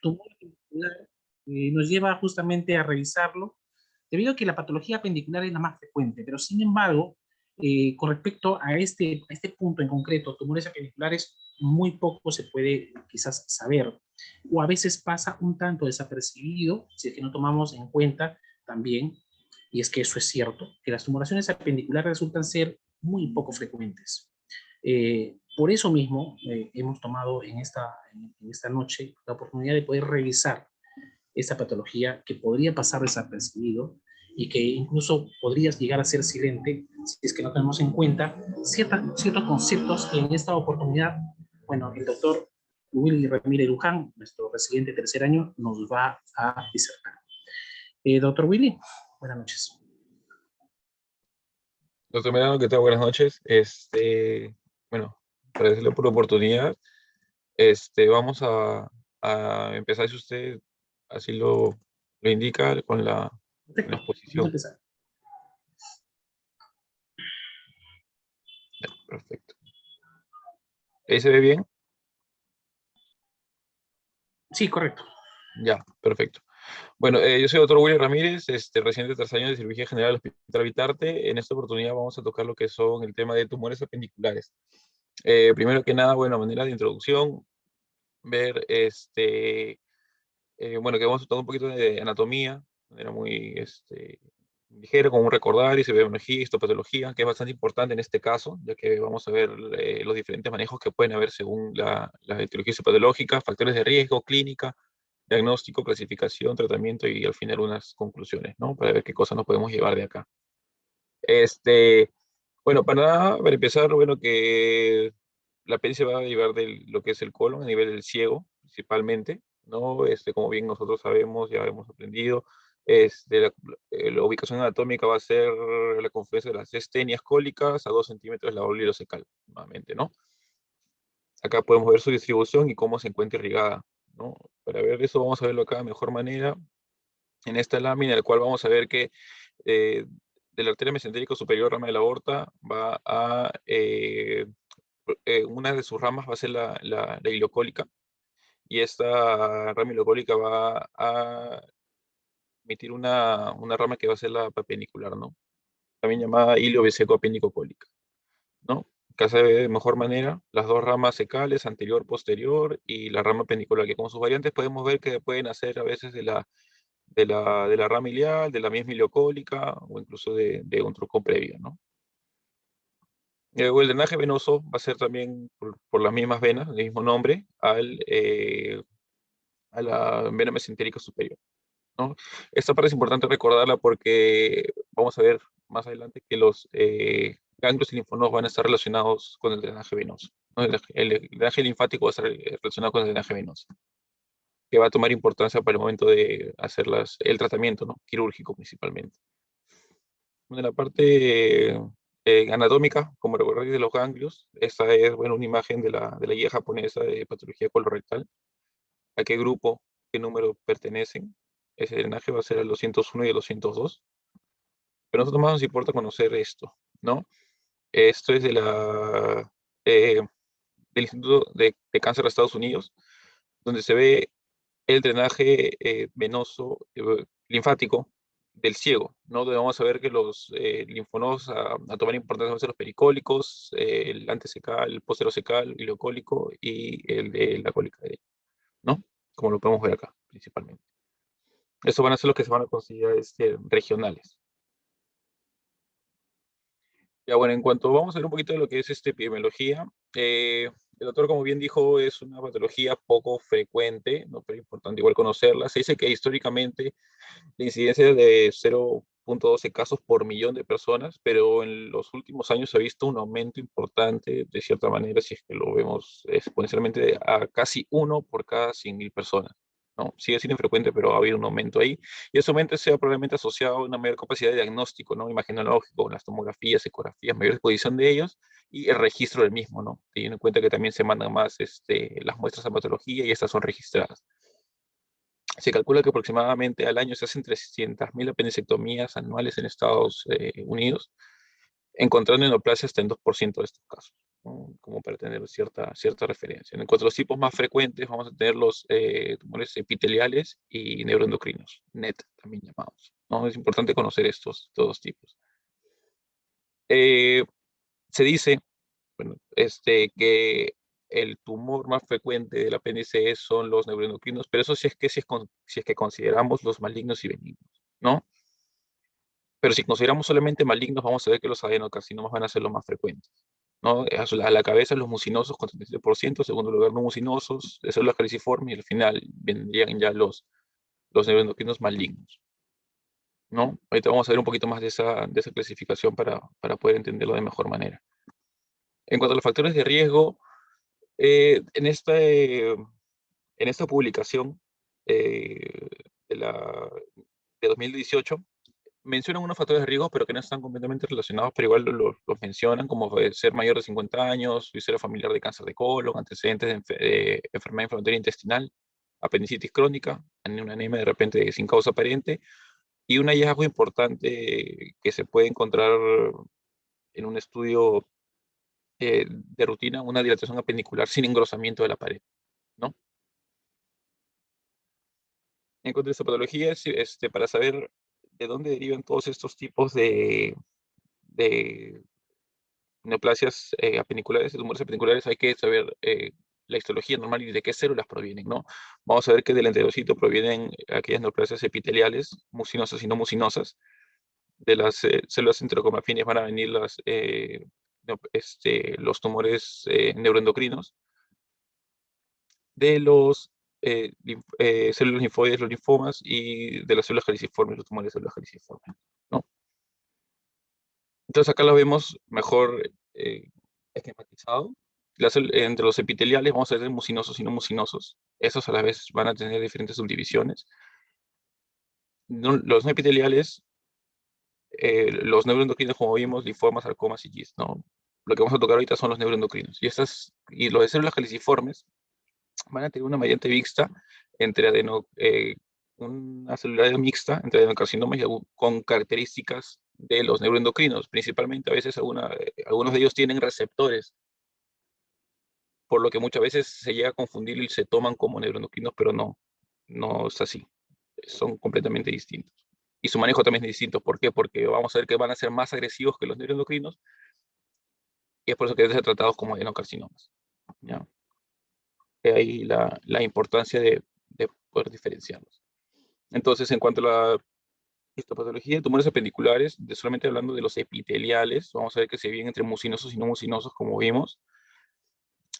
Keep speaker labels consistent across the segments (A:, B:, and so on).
A: tumor apendicular nos lleva justamente a revisarlo, debido a que la patología apendicular es la más frecuente, pero sin embargo, con respecto a este punto en concreto, tumores apendiculares, muy poco se puede quizás saber, o a veces pasa un tanto desapercibido si es que no tomamos en cuenta también, y es que eso es cierto, que las tumoraciones apendiculares resultan ser muy poco frecuentes. Por eso mismo hemos tomado en esta noche la oportunidad de poder revisar esta patología que podría pasar desapercibido y que incluso podría llegar a ser silente si es que no tenemos en cuenta ciertos conceptos que en esta oportunidad, bueno, el doctor Willy Ramírez Luján, nuestro residente de tercer año, nos va a disertar. Doctor Willy, buenas noches.
B: Doctor Melano, ¿qué tal? Buenas noches. Bueno, agradecerle por la oportunidad. Vamos a empezar, si usted así lo indica, con la
A: Perfecto, vamos a
B: exposición.
A: empezar.
B: Ya, perfecto. ¿Ahí se ve bien?
A: Sí, correcto.
B: Ya, perfecto. Bueno, yo soy el doctor Willy Ramírez, residente de tercer año de Cirugía General del Hospital Vitarte. En esta oportunidad vamos a tocar lo que son el tema de tumores apendiculares. Primero que nada, bueno, a manera de introducción, ver bueno, que vamos a tocar un poquito de anatomía, de manera muy ligera, como un recordar, y se ve una histopatología, que es bastante importante en este caso, ya que vamos a ver los diferentes manejos que pueden haber según la etiología histopatológica, factores de riesgo, clínica, diagnóstico, clasificación, tratamiento y al final unas conclusiones, ¿no? Para ver qué cosas nos podemos llevar de acá. Bueno, para empezar, bueno, que la apéndice va a derivar de lo que es el colon a nivel del ciego, principalmente, ¿no? Como bien nosotros sabemos, ya hemos aprendido, la ubicación anatómica va a ser la confluencia de las dos tenias cólicas a 2 centímetros de la bóveda ileocecal, nuevamente, ¿no? Acá podemos ver su distribución y cómo se encuentra irrigada, ¿no? Para ver eso vamos a verlo acá de mejor manera en esta lámina, en la cual vamos a ver que eh, de la arteria mesentérica superior, rama de la aorta, va a una de sus ramas va a ser la ilocólica, y esta rama ilocólica va a emitir una rama que va a ser la apenicular, ¿no? También llamada ilio-vesículo-apéndico-cólica, ¿no? Acá se ve de mejor manera las dos ramas secales, anterior, posterior, y la rama apenicular, que con sus variantes podemos ver que pueden hacer a veces de la rama ilial, de la misma iliocólica, o incluso de un tronco previo, ¿no? El drenaje venoso va a ser también por las mismas venas, el mismo nombre, a la vena mesentérica superior, ¿no? Esta parte es importante recordarla porque vamos a ver más adelante que los ganglios y linfonodos van a estar relacionados con el drenaje venoso, ¿no? El drenaje linfático va a estar relacionado con el drenaje venoso, que va a tomar importancia para el momento de hacer el tratamiento, ¿no? Quirúrgico principalmente. En la parte anatómica, como recordáis de los ganglios, esta es, bueno, una imagen de la guía japonesa de patología colorectal. ¿A qué grupo, qué número pertenecen? Ese drenaje va a ser el 201 y el 202. Pero a nosotros más nos importa conocer esto, ¿no? Esto es eh, del Instituto de Cáncer de Estados Unidos, donde se ve el drenaje venoso, linfático del ciego, ¿no? Donde vamos a ver que los linfonodos a tomar importancia van a ser los pericólicos, el antesecal, el posterosecal, el ileocólico y el de la cólica, ¿no? Como lo podemos ver acá, principalmente. Estos van a ser los que se van a considerar regionales. Ya bueno, en cuanto vamos a ver un poquito de lo que es epidemiología, el doctor, como bien dijo, es una patología poco frecuente, ¿no? Pero importante igual conocerla. Se dice que históricamente la incidencia es de 0,12 casos por millón de personas, pero en los últimos años se ha visto un aumento importante, de cierta manera, si es que lo vemos exponencialmente, a casi uno por cada 100.000 personas, ¿no? Sigue siendo infrecuente, pero ha habido un aumento ahí, y ese aumento sea probablemente asociado a una mayor capacidad de diagnóstico, ¿no? Imagenológico, las tomografías, ecografías, mayor exposición de ellos, y el registro del mismo, ¿no? Teniendo en cuenta que también se mandan más las muestras a patología y estas son registradas. Se calcula que aproximadamente al año se hacen 300.000 apendicectomías anuales en Estados Unidos. encontrando neoplasia hasta en 2% de estos casos, ¿no? Como para tener cierta referencia. En cuanto a los tipos más frecuentes, vamos a tener los tumores epiteliales y neuroendocrinos, NET también llamados, ¿no? Es importante conocer estos dos tipos. Se dice, bueno, que el tumor más frecuente del apéndice son los neuroendocrinos, pero eso sí si es que consideramos los malignos y benignos, ¿no? Pero si consideramos solamente malignos, vamos a ver que los adenocarcinomas van a ser los más frecuentes, ¿no? A la cabeza los mucinosos con 37%, segundo lugar no mucinosos, de células caliciformes, y al final vendrían ya los neuroendocrinos malignos, ¿no? Ahorita vamos a ver un poquito más de esa clasificación para poder entenderlo de mejor manera. En cuanto a los factores de riesgo, en esta publicación eh, de, la, de 2018, mencionan unos factores de riesgo, pero que no están completamente relacionados, pero igual los mencionan, como ser mayor de 50 años, historia familiar de cáncer de colon, antecedentes de enfermedad inflamatoria intestinal, apendicitis crónica, una anemia de repente sin causa aparente, y un hallazgo importante que se puede encontrar en un estudio de rutina, una dilatación apendicular sin engrosamiento de la pared, ¿no? En cuanto a esta patología, para saber de dónde derivan todos estos tipos de neoplasias apendiculares, de tumores apendiculares, hay que saber la histología normal y de qué células provienen, ¿no? Vamos a ver que del enterocito provienen aquellas neoplasias epiteliales, mucinosas y no mucinosas. De las células enterocromafines van a venir los tumores neuroendocrinos. De los células linfoides, los linfomas, y de las células caliciformes, los tumores de células caliciformes, ¿no? Entonces acá lo vemos mejor esquematizado. Entre los epiteliales vamos a tener mucinosos y no mucinosos. Esos a la vez van a tener diferentes subdivisiones. Los no epiteliales, los neuroendocrinos, como vimos, linfomas, sarcomas y GIST, ¿no? Lo que vamos a tocar ahorita son los neuroendocrinos. Y los de células caliciformes van a tener una variante mixta entre una celular mixta entre adenocarcinomas con características de los neuroendocrinos. Principalmente a veces algunos de ellos tienen receptores, por lo que muchas veces se llega a confundir y se toman como neuroendocrinos, pero no es así. Son completamente distintos. Y su manejo también es distinto. ¿Por qué? Porque vamos a ver que van a ser más agresivos que los neuroendocrinos, y es por eso que deben ser tratados como adenocarcinomas, ¿ya? Ahí la importancia de poder diferenciarlos. Entonces, en cuanto a la histopatología de tumores apendiculares, solamente hablando de los epiteliales, vamos a ver que se dividen entre mucinosos y no mucinosos, como vimos.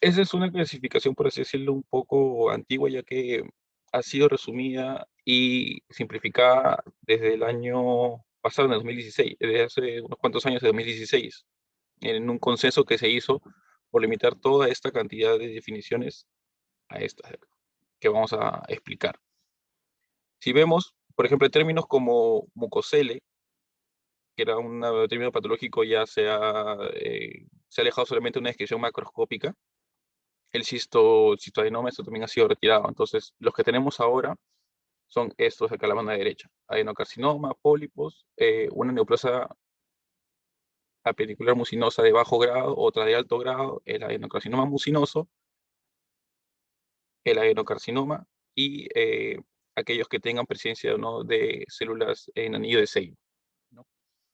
B: Esa es una clasificación, por así decirlo, un poco antigua, ya que ha sido resumida y simplificada desde el año pasado, en 2016, desde hace unos cuantos años, de 2016, en un consenso que se hizo por limitar toda esta cantidad de definiciones a estas que vamos a explicar. Si vemos, por ejemplo, términos como mucosele, que era un término patológico, ya se ha alejado solamente de una descripción macroscópica. El cistoadenoma, esto también ha sido retirado. Entonces, los que tenemos ahora son estos de acá a la mano derecha: adenocarcinoma, pólipos, una neoplasia apendicular mucinosa de bajo grado, otra de alto grado, el adenocarcinoma mucinoso, el adenocarcinoma, y aquellos que tengan presencia o no de células en anillo de sello, ¿no?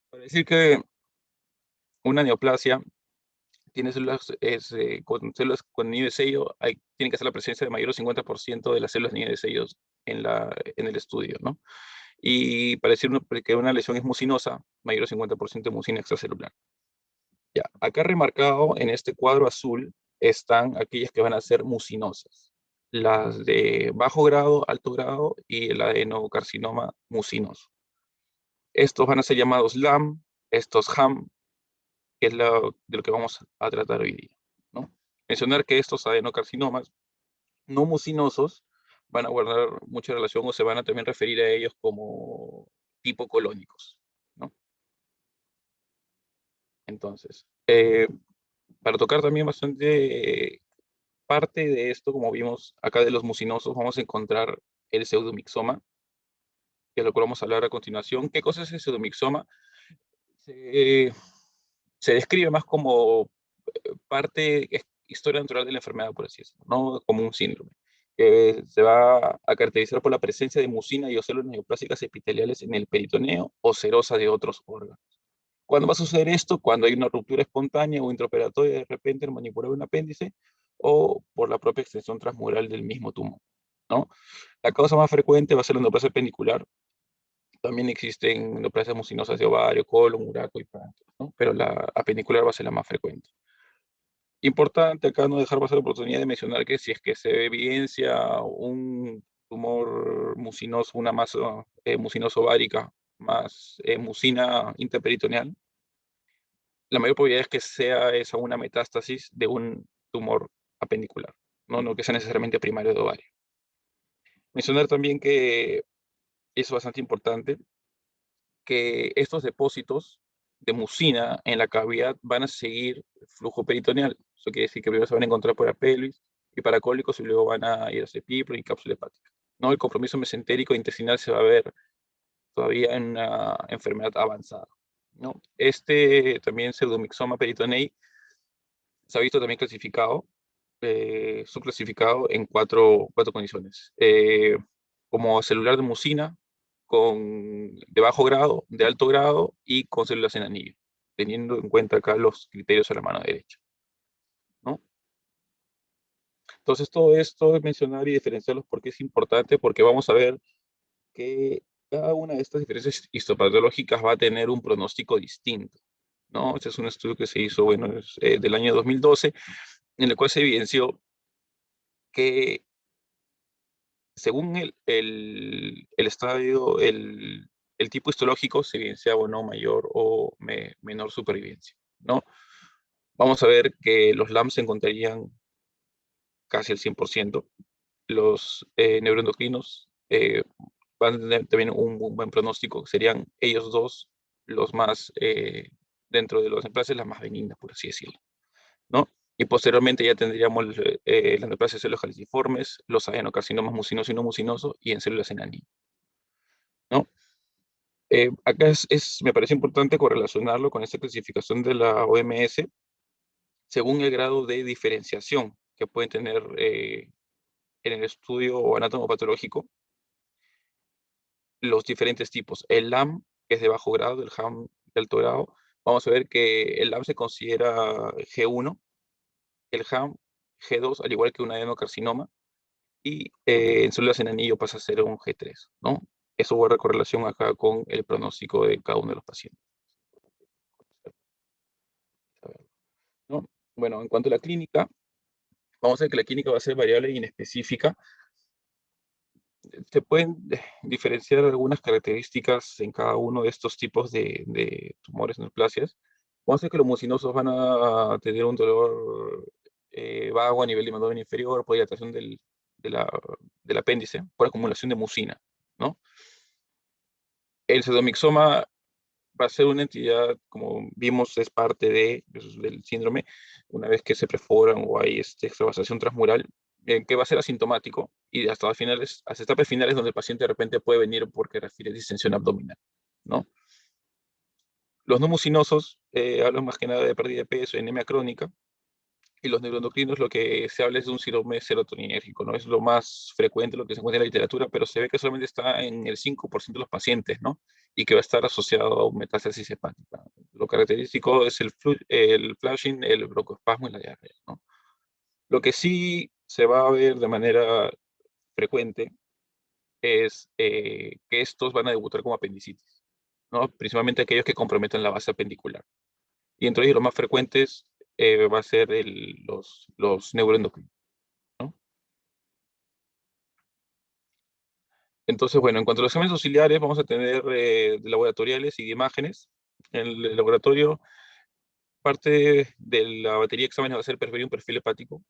B: Para decir que una neoplasia tiene células con anillo de sello, tiene que ser la presencia de mayor del 50% de las células de anillo de sellos en el estudio, ¿no? Y para decir que una lesión es mucinosa, mayor del 50% de mucina extracelular. Ya, acá remarcado en este cuadro azul están aquellas que van a ser mucinosas: las de bajo grado, alto grado y el adenocarcinoma mucinoso. Estos van a ser llamados LAM, estos HAM, que es de lo que vamos a tratar hoy día, ¿no? Mencionar que estos adenocarcinomas no mucinosos van a guardar mucha relación, o se van a también referir a ellos como tipo colónicos, ¿no? Entonces, para tocar también bastante parte de esto, como vimos acá de los mucinosos, vamos a encontrar el pseudomixoma, que es lo que vamos a hablar a continuación. ¿Qué cosa es el pseudomixoma? Se, se describe más como historia natural de la enfermedad, por así decirlo, no como un síndrome, que se va a caracterizar por la presencia de mucina y o células neoplásicas epiteliales en el peritoneo o serosa de otros órganos. ¿Cuándo va a suceder esto? Cuando hay una ruptura espontánea o intraoperatoria de repente al manipular un apéndice o por la propia extensión transmural del mismo tumor, ¿no? La causa más frecuente va a ser la neoplasia pendicular. También existen neoplasias mucinosas de ovario, colon, uraco y páncreas, ¿no? Pero la apendicular va a ser la más frecuente. Importante acá no dejar pasar la oportunidad de mencionar que si es que se evidencia un tumor mucinoso, una masa mucinosa ovárica más mucina interperitoneal, la mayor probabilidad es que sea esa una metástasis de un tumor apendicular, no que sea necesariamente primario de ovario. Mencionar también que es bastante importante que estos depósitos de mucina en la cavidad van a seguir el flujo peritoneal. Eso quiere decir que primero se van a encontrar por la pelvis y paracólicos y luego van a ir hacia el epíploro y cápsula hepática, ¿no? El compromiso mesentérico intestinal se va a ver todavía en una enfermedad avanzada, ¿no? Este también pseudomixoma peritonei se ha visto también clasificado, subclasificado en cuatro condiciones. Como celular de mucina, de bajo grado, de alto grado y con células en anillo, teniendo en cuenta acá los criterios a la mano derecha, ¿no? Entonces, todo esto es mencionar y diferenciarlos porque es importante, porque vamos a ver que cada una de estas diferencias histopatológicas va a tener un pronóstico distinto, ¿no? Este es un estudio que se hizo, bueno, del año 2012, en el cual se evidenció que según el estadio, el tipo histológico se evidenciaba o no mayor o menor supervivencia, ¿no? Vamos a ver que los LAMs se encontrarían casi al 100%, los neuroendocrinos van a tener también un buen pronóstico, serían ellos dos los más, dentro de los neoplasias, las más benignas, por así decirlo, ¿no? Y posteriormente ya tendríamos las neoplasias de células caliciformes, los adenocarcinomas mucinosos y no mucinosos, y en células en anillo, ¿no? Acá me parece importante correlacionarlo con esta clasificación de la OMS según el grado de diferenciación que pueden tener en el estudio anatomopatológico los diferentes tipos. El LAM, que es de bajo grado, el HAM de alto grado, vamos a ver que el LAM se considera G1, el HAM G2, al igual que un adenocarcinoma, y en células en anillo pasa a ser un G3, ¿no? Eso guarda correlación acá con el pronóstico de cada uno de los pacientes, ¿no? Bueno, en cuanto a la clínica, vamos a ver que la clínica va a ser variable e inespecífica. Se pueden diferenciar algunas características en cada uno de estos tipos de tumores neoplasias. Vamos a ver que los mucinosos van a tener un dolor vago a nivel del abdomen inferior por dilatación de la- del apéndice, por acumulación de mucina, ¿no? El pseudomixoma va a ser una entidad, como vimos, es parte del síndrome, una vez que se perforan o hay extravasación transmural, que va a ser asintomático y hasta etapas finales donde el paciente de repente puede venir porque refiere distensión abdominal, ¿no? Los no mucinosos hablan más que nada de pérdida de peso, anemia crónica, y los neuroendocrinos lo que se habla es de un síndrome serotoninérgico, ¿no? Es lo más frecuente, lo que se encuentra en la literatura, pero se ve que solamente está en el 5% de los pacientes, ¿no? Y que va a estar asociado a una metástasis hepática. Lo característico es el flashing, el broncoespasmo y la diarrea, ¿no? Lo que sí se va a ver de manera frecuente es que estos van a debutar como apendicitis, ¿no? Principalmente aquellos que comprometen la base apendicular. Y entre ellos los más frecuentes va a ser los neuroendocrinos, ¿no? Entonces, bueno, en cuanto a los exámenes auxiliares, vamos a tener laboratoriales y de imágenes. En el laboratorio, parte de la batería de exámenes va a ser un perfil hepático,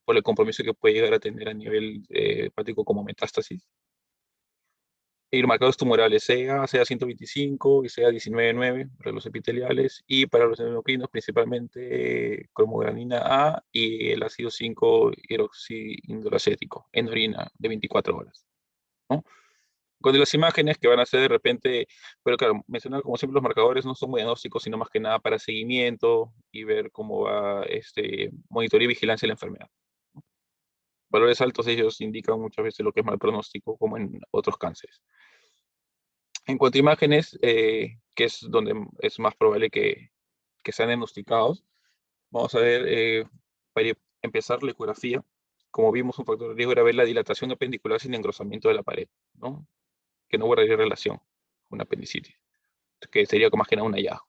B: por el compromiso que puede llegar a tener a nivel hepático como metástasis. Ir marcados tumorales, sea 125 y sea 19,9 para los epiteliales, y para los endocrinos principalmente cromogranina A y el ácido 5 hidroxiindolacético en orina de 24 horas, ¿no? Con las imágenes que van a ser de repente, pero claro, mencionar como siempre los marcadores no son muy diagnósticos, sino más que nada para seguimiento y ver cómo va monitoreo y vigilancia de la enfermedad. Valores altos ellos indican muchas veces lo que es mal pronóstico, como en otros cánceres. En cuanto a imágenes, que es donde es más probable que sean diagnosticados, vamos a ver, para empezar la ecografía, como vimos, un factor de riesgo era ver la dilatación apendicular sin engrosamiento de la pared, ¿no? Que no guardaría relación con una apendicitis, que sería más que nada un hallazgo.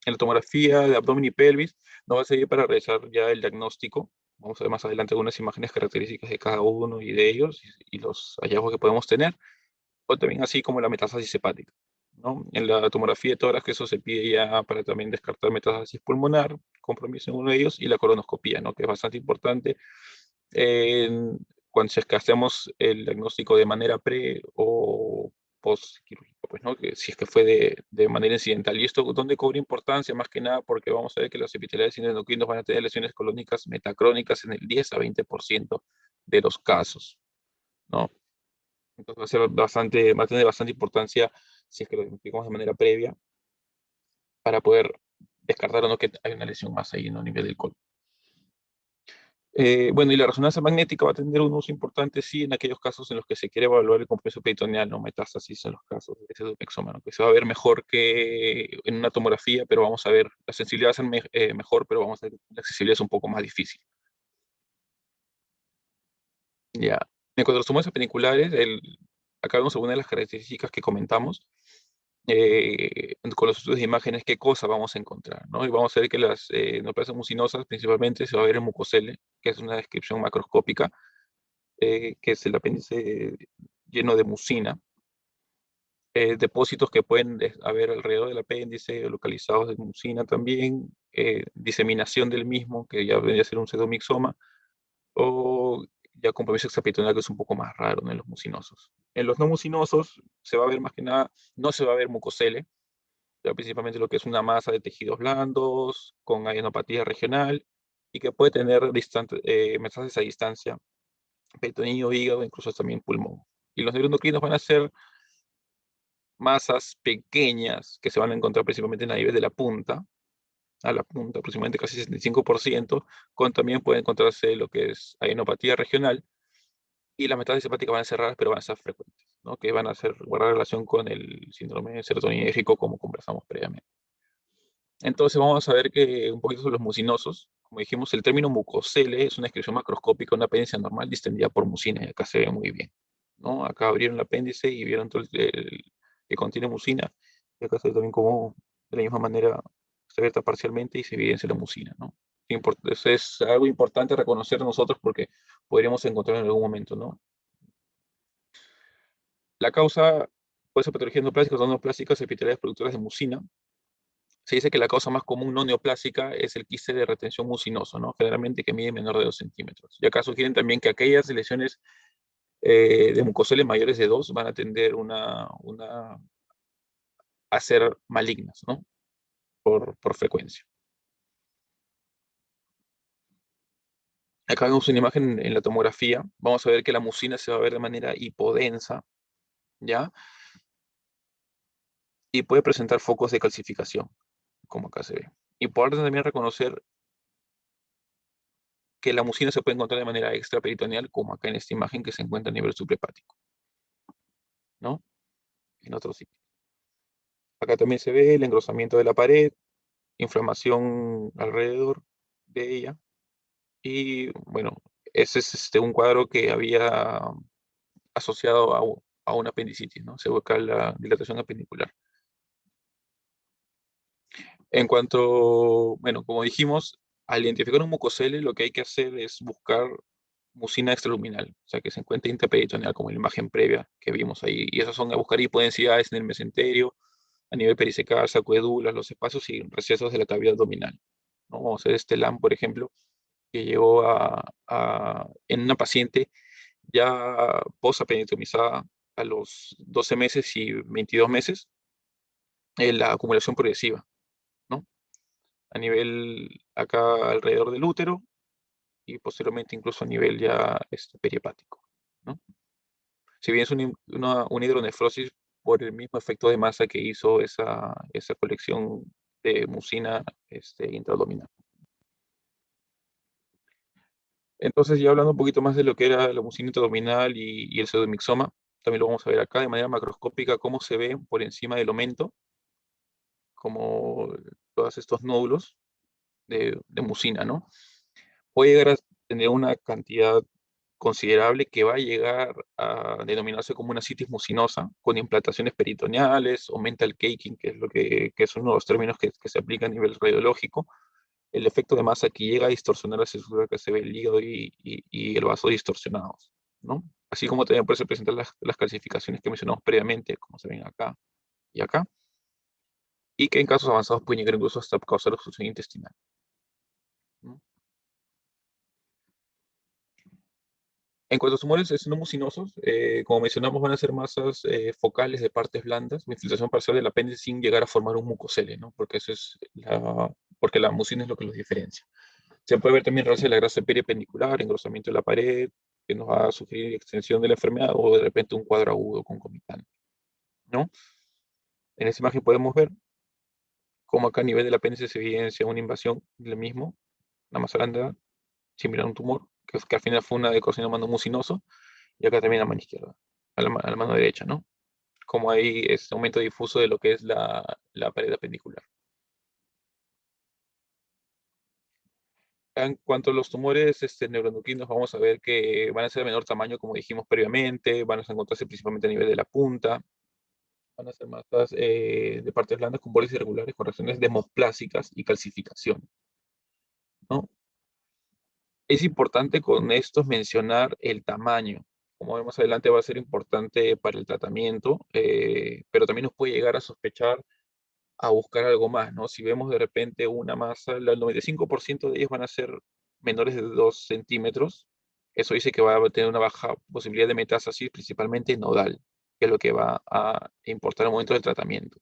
B: En la tomografía de abdomen y pelvis nos va a servir para realizar ya el diagnóstico. Vamos a ver más adelante algunas imágenes características de cada uno y de ellos y los hallazgos que podemos tener, o también así como la metástasis hepática, ¿no? En la tomografía de tórax, que eso se pide ya para también descartar metástasis pulmonar, compromiso en uno de ellos, y la colonoscopía, ¿no? Que es bastante importante cuando si es que hacemos el diagnóstico de manera pre o post quirúrgica, pues, ¿no? Que si es que fue de manera incidental. Y esto, ¿dónde cobra importancia? Más que nada porque vamos a ver que los epiteliales endocrinos van a tener lesiones colónicas metacrónicas en el 10 a 20% de los casos, ¿no? Entonces va a tener bastante importancia si es que lo identificamos de manera previa para poder descartar o no que hay una lesión más ahí, ¿no? A nivel del colon. Bueno, y la resonancia magnética va a tener un uso importante, sí, en aquellos casos en los que se quiere evaluar el compromiso peritoneal, no metástasis en los casos de ese pseudomexoma, que se va a ver mejor que en una tomografía, pero vamos a ver, la sensibilidad va a ser mejor, pero vamos a ver, la accesibilidad es un poco más difícil. Ya. En cuanto a los tumores apendiculares, acá vemos algunas de las características que comentamos. Con los estudios de imágenes, qué cosa vamos a encontrar, ¿no? Y vamos a ver que las neoplasias mucinosas principalmente se va a ver en mucocele, que es una descripción macroscópica, que es el apéndice lleno de mucina, depósitos que pueden haber alrededor del apéndice, localizados de mucina también, diseminación del mismo, que ya vendría a ser un pseudomixoma, o ya compromiso extraperitoneal, que es un poco más raro, ¿no? En los mucinosos. En los no mucinosos se va a ver más que nada, no se va a ver mucocele, ya principalmente lo que es una masa de tejidos blandos, con adenopatía regional, y que puede tener metástasis a distancia, peritoneo, hígado, incluso también pulmón. Y los neuroendocrinos van a ser masas pequeñas que se van a encontrar principalmente en a nivel de la punta, a la punta, aproximadamente casi 65%, con también puede encontrarse lo que es adenopatía regional, y las metástasis hepáticas van a ser raras, pero van a ser frecuentes, ¿no? Que van a guardar relación con el síndrome serotoninérgico, como conversamos previamente. Entonces vamos a ver que un poquito sobre los mucinosos. Como dijimos, el término mucocele es una descripción macroscópica de una apéndice normal distendida por mucina, y acá se ve muy bien, ¿no? Acá abrieron el apéndice y vieron todo que contiene mucina, y acá se ve también cómo de la misma manera se abierta parcialmente y se evidencia la mucina, ¿no? Eso es algo importante reconocer nosotros porque podríamos encontrar en algún momento, ¿no? La causa puede ser patologías neoplásicas o no neoplásicas epiteliales productoras de mucina. Se dice que la causa más común no neoplásica es el quiste de retención mucinoso, ¿no? Generalmente que mide menor de 2 centímetros. Y acá sugieren también que aquellas lesiones de mucoceles mayores de 2 van a tender a ser malignas, ¿no? Por frecuencia. Acá vemos una imagen en la tomografía. Vamos a ver que la mucina se va a ver de manera hipodensa, ¿ya? Y puede presentar focos de calcificación, como acá se ve. Importante también reconocer que la mucina se puede encontrar de manera extraperitoneal, como acá en esta imagen que se encuentra a nivel suprahepático, ¿no? En otro sitio. Acá también se ve el engrosamiento de la pared, inflamación alrededor de ella. Y bueno, ese es un cuadro que había asociado a una apendicitis, ¿no? Se busca la dilatación apendicular. En cuanto, bueno, como dijimos, al identificar un mucocele, lo que hay que hacer es buscar mucina extraluminal, o sea, que se encuentre intraperitoneal, como en la imagen previa que vimos ahí. Y esas son a buscar hipodensidades en el mesenterio, a nivel perisecal, sacoedulas, los espacios y recesos de la cavidad abdominal, ¿no? Vamos a ver este LAM, por ejemplo, que llegó en una paciente ya posapenectomizada a los 12 meses y 22 meses, la acumulación progresiva, ¿no? A nivel acá alrededor del útero y posteriormente incluso a nivel ya perihepático, ¿no? Si bien es una hidronefrosis por el mismo efecto de masa que hizo esa colección de mucina intraabdominal. Entonces, ya hablando un poquito más de lo que era la mucina intraabdominal y el pseudomixoma, también lo vamos a ver acá de manera macroscópica cómo se ve por encima del omento, como todos estos nódulos de mucina, ¿no? Puede llegar a tener una cantidad considerable que va a llegar a denominarse como una citis mucinosa, con implantaciones peritoneales o mental caking, que es que es uno de los términos que se aplica a nivel radiológico. El efecto de masa que llega a distorsionar la estructura que se ve el hígado y el vaso distorsionados, ¿no? Así como también puede presentar las calcificaciones que mencionamos previamente, como se ven acá y acá, y que en casos avanzados pueden llegar incluso hasta causar obstrucción intestinal, ¿no? En cuanto a tumores no mucinosos, como mencionamos, van a ser masas focales de partes blandas o infiltración parcial del apéndice sin llegar a formar un mucocele, ¿no? Porque la mucina es lo que los diferencia. Se puede ver también reversa de la grasa peripendicular, engrosamiento de la pared, que nos va a sugerir extensión de la enfermedad o de repente un cuadro agudo concomitante, ¿no? En esta imagen podemos ver cómo acá a nivel del apéndice se evidencia una invasión del mismo, una masa grande, similar a un tumor, que al final fue una de carcinoma no mucinoso, y acá también a la mano izquierda, a la mano derecha, ¿no? Como hay este aumento difuso de lo que es la pared apendicular. En cuanto a los tumores neuroendocrinos, vamos a ver que van a ser de menor tamaño, como dijimos previamente, van a encontrarse principalmente a nivel de la punta, van a ser masas de partes blandas con bordes irregulares, con reacciones demosplásicas y calcificación, ¿no? Es importante con esto mencionar el tamaño. Como vemos adelante va a ser importante para el tratamiento, pero también nos puede llegar a sospechar a buscar algo más, ¿no? Si vemos de repente una masa, el 95% de ellos van a ser menores de 2 centímetros. Eso dice que va a tener una baja posibilidad de metástasis, principalmente nodal, que es lo que va a importar al momento del tratamiento,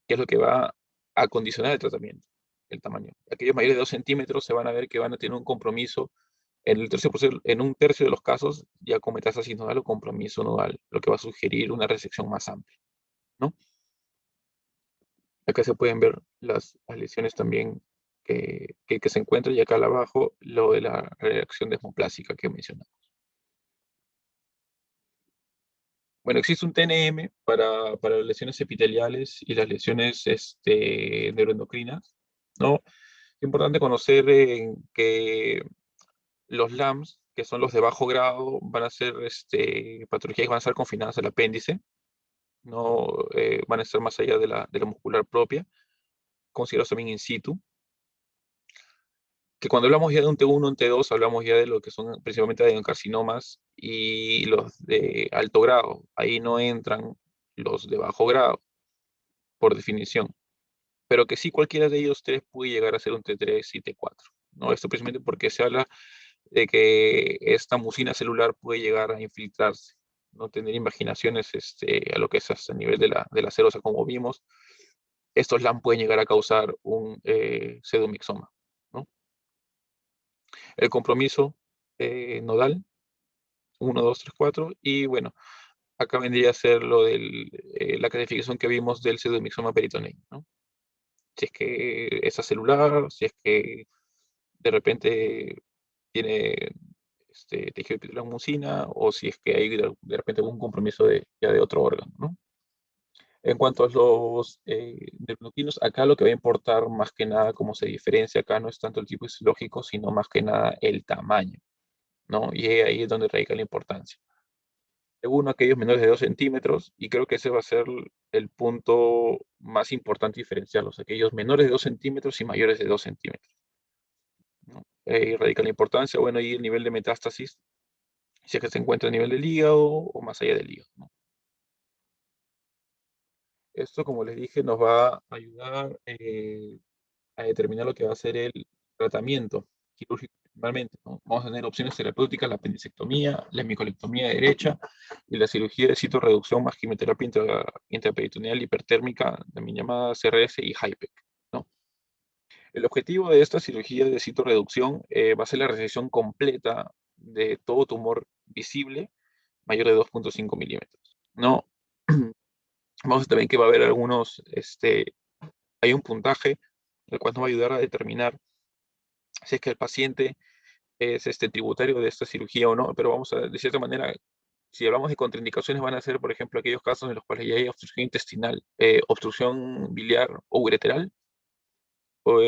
B: que es lo que va a condicionar el tratamiento, el tamaño. Aquellos mayores de 2 centímetros se van a ver que van a tener un compromiso en un tercio de los casos, ya con metástasis nodal o compromiso nodal, lo que va a sugerir una resección más amplia, ¿no? Acá se pueden ver las lesiones también que se encuentran y acá abajo lo de la reacción desmoplásica que mencionamos. Bueno, existe un TNM para las lesiones epiteliales y las lesiones neuroendocrinas, ¿no? Es importante conocer que los LAMS, que son los de bajo grado, van a ser patologías que van a estar confinadas al apéndice, no van a estar más allá de la muscular propia, considerados también in situ. Que cuando hablamos ya de un T1, un T2, hablamos ya de lo que son principalmente adenocarcinomas y los de alto grado. Ahí no entran los de bajo grado, por definición. Pero que sí cualquiera de ellos tres puede llegar a ser un T3 y T4, ¿no? Esto precisamente porque se habla de que esta mucina celular puede llegar a infiltrarse, no tener imaginaciones a lo que es hasta el nivel de la serosa, como vimos. Estos LAM pueden llegar a causar un pseudomixoma, ¿no? El compromiso nodal, 1, 2, 3, 4, y bueno, acá vendría a ser lo de la clasificación que vimos del pseudomixoma peritoneo, ¿no? Si es que es celular, si es que de repente tiene tejido epitelial mucina, o si es que hay de repente algún compromiso ya de otro órgano, ¿no? En cuanto a los neuroendocrinos, acá lo que va a importar más que nada, como se diferencia acá, no es tanto el tipo histológico, sino más que nada el tamaño, ¿no? Y ahí es donde radica la importancia. Según aquellos menores de 2 centímetros, y creo que ese va a ser el punto más importante diferenciarlos, aquellos menores de 2 centímetros y mayores de 2 centímetros, ¿no? Ahí radica la importancia, bueno, y el nivel de metástasis, si es que se encuentra a nivel del hígado o más allá del hígado, ¿no? Esto, como les dije, nos va a ayudar a determinar lo que va a ser el tratamiento quirúrgico principalmente, ¿no? Vamos a tener opciones terapéuticas, la apendicectomía, la hemicolectomía derecha y la cirugía de citorreducción más quimioterapia intraperitoneal hipertérmica, también llamada CRS y HIPEC, ¿no? El objetivo de esta cirugía de citorreducción va a ser la resección completa de todo tumor visible, mayor de 2,5 milímetros, ¿no? Vamos a ver que va a haber algunos, hay un puntaje, el cual nos va a ayudar a determinar si es que el paciente es tributario de esta cirugía o no, pero vamos a, de cierta manera, si hablamos de contraindicaciones, van a ser, por ejemplo, aquellos casos en los cuales ya hay obstrucción intestinal, obstrucción biliar o ureteral, o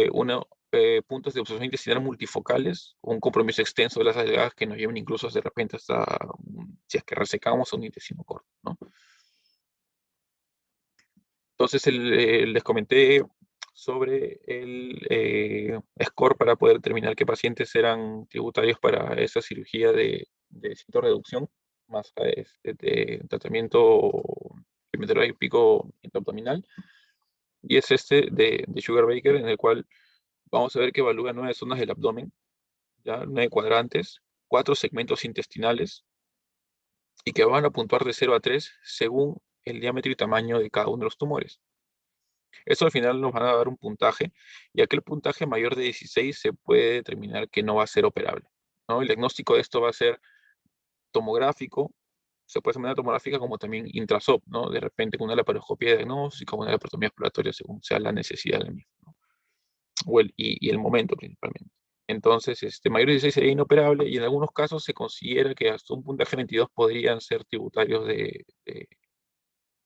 B: puntos de obstrucción intestinal multifocales, o un compromiso extenso de las delgadas que nos lleven incluso de repente hasta, si es que resecamos un intestino corto, ¿no? Entonces, les comenté sobre el score para poder determinar qué pacientes eran tributarios para esa cirugía de citoreducción, más de tratamiento quimioterápico intraabdominal. Y es de Sugar Baker, en el cual vamos a ver que evalúa 9 zonas del abdomen, ¿ya? 9 cuadrantes, 4 segmentos intestinales, y que van a puntuar de 0 a 3 según el diámetro y tamaño de cada uno de los tumores. Eso al final nos van a dar un puntaje, y aquel puntaje mayor de 16 se puede determinar que no va a ser operable, ¿no? El diagnóstico de esto va a ser tomográfico, se puede hacer de manera tomográfica como también intrasop, ¿no? De repente con una laparoscopia diagnóstica, una laparotomía exploratoria según sea la necesidad del mismo, ¿no? Y el momento principalmente. Entonces, mayor de 16 sería inoperable, y en algunos casos se considera que hasta un puntaje 22 podrían ser tributarios de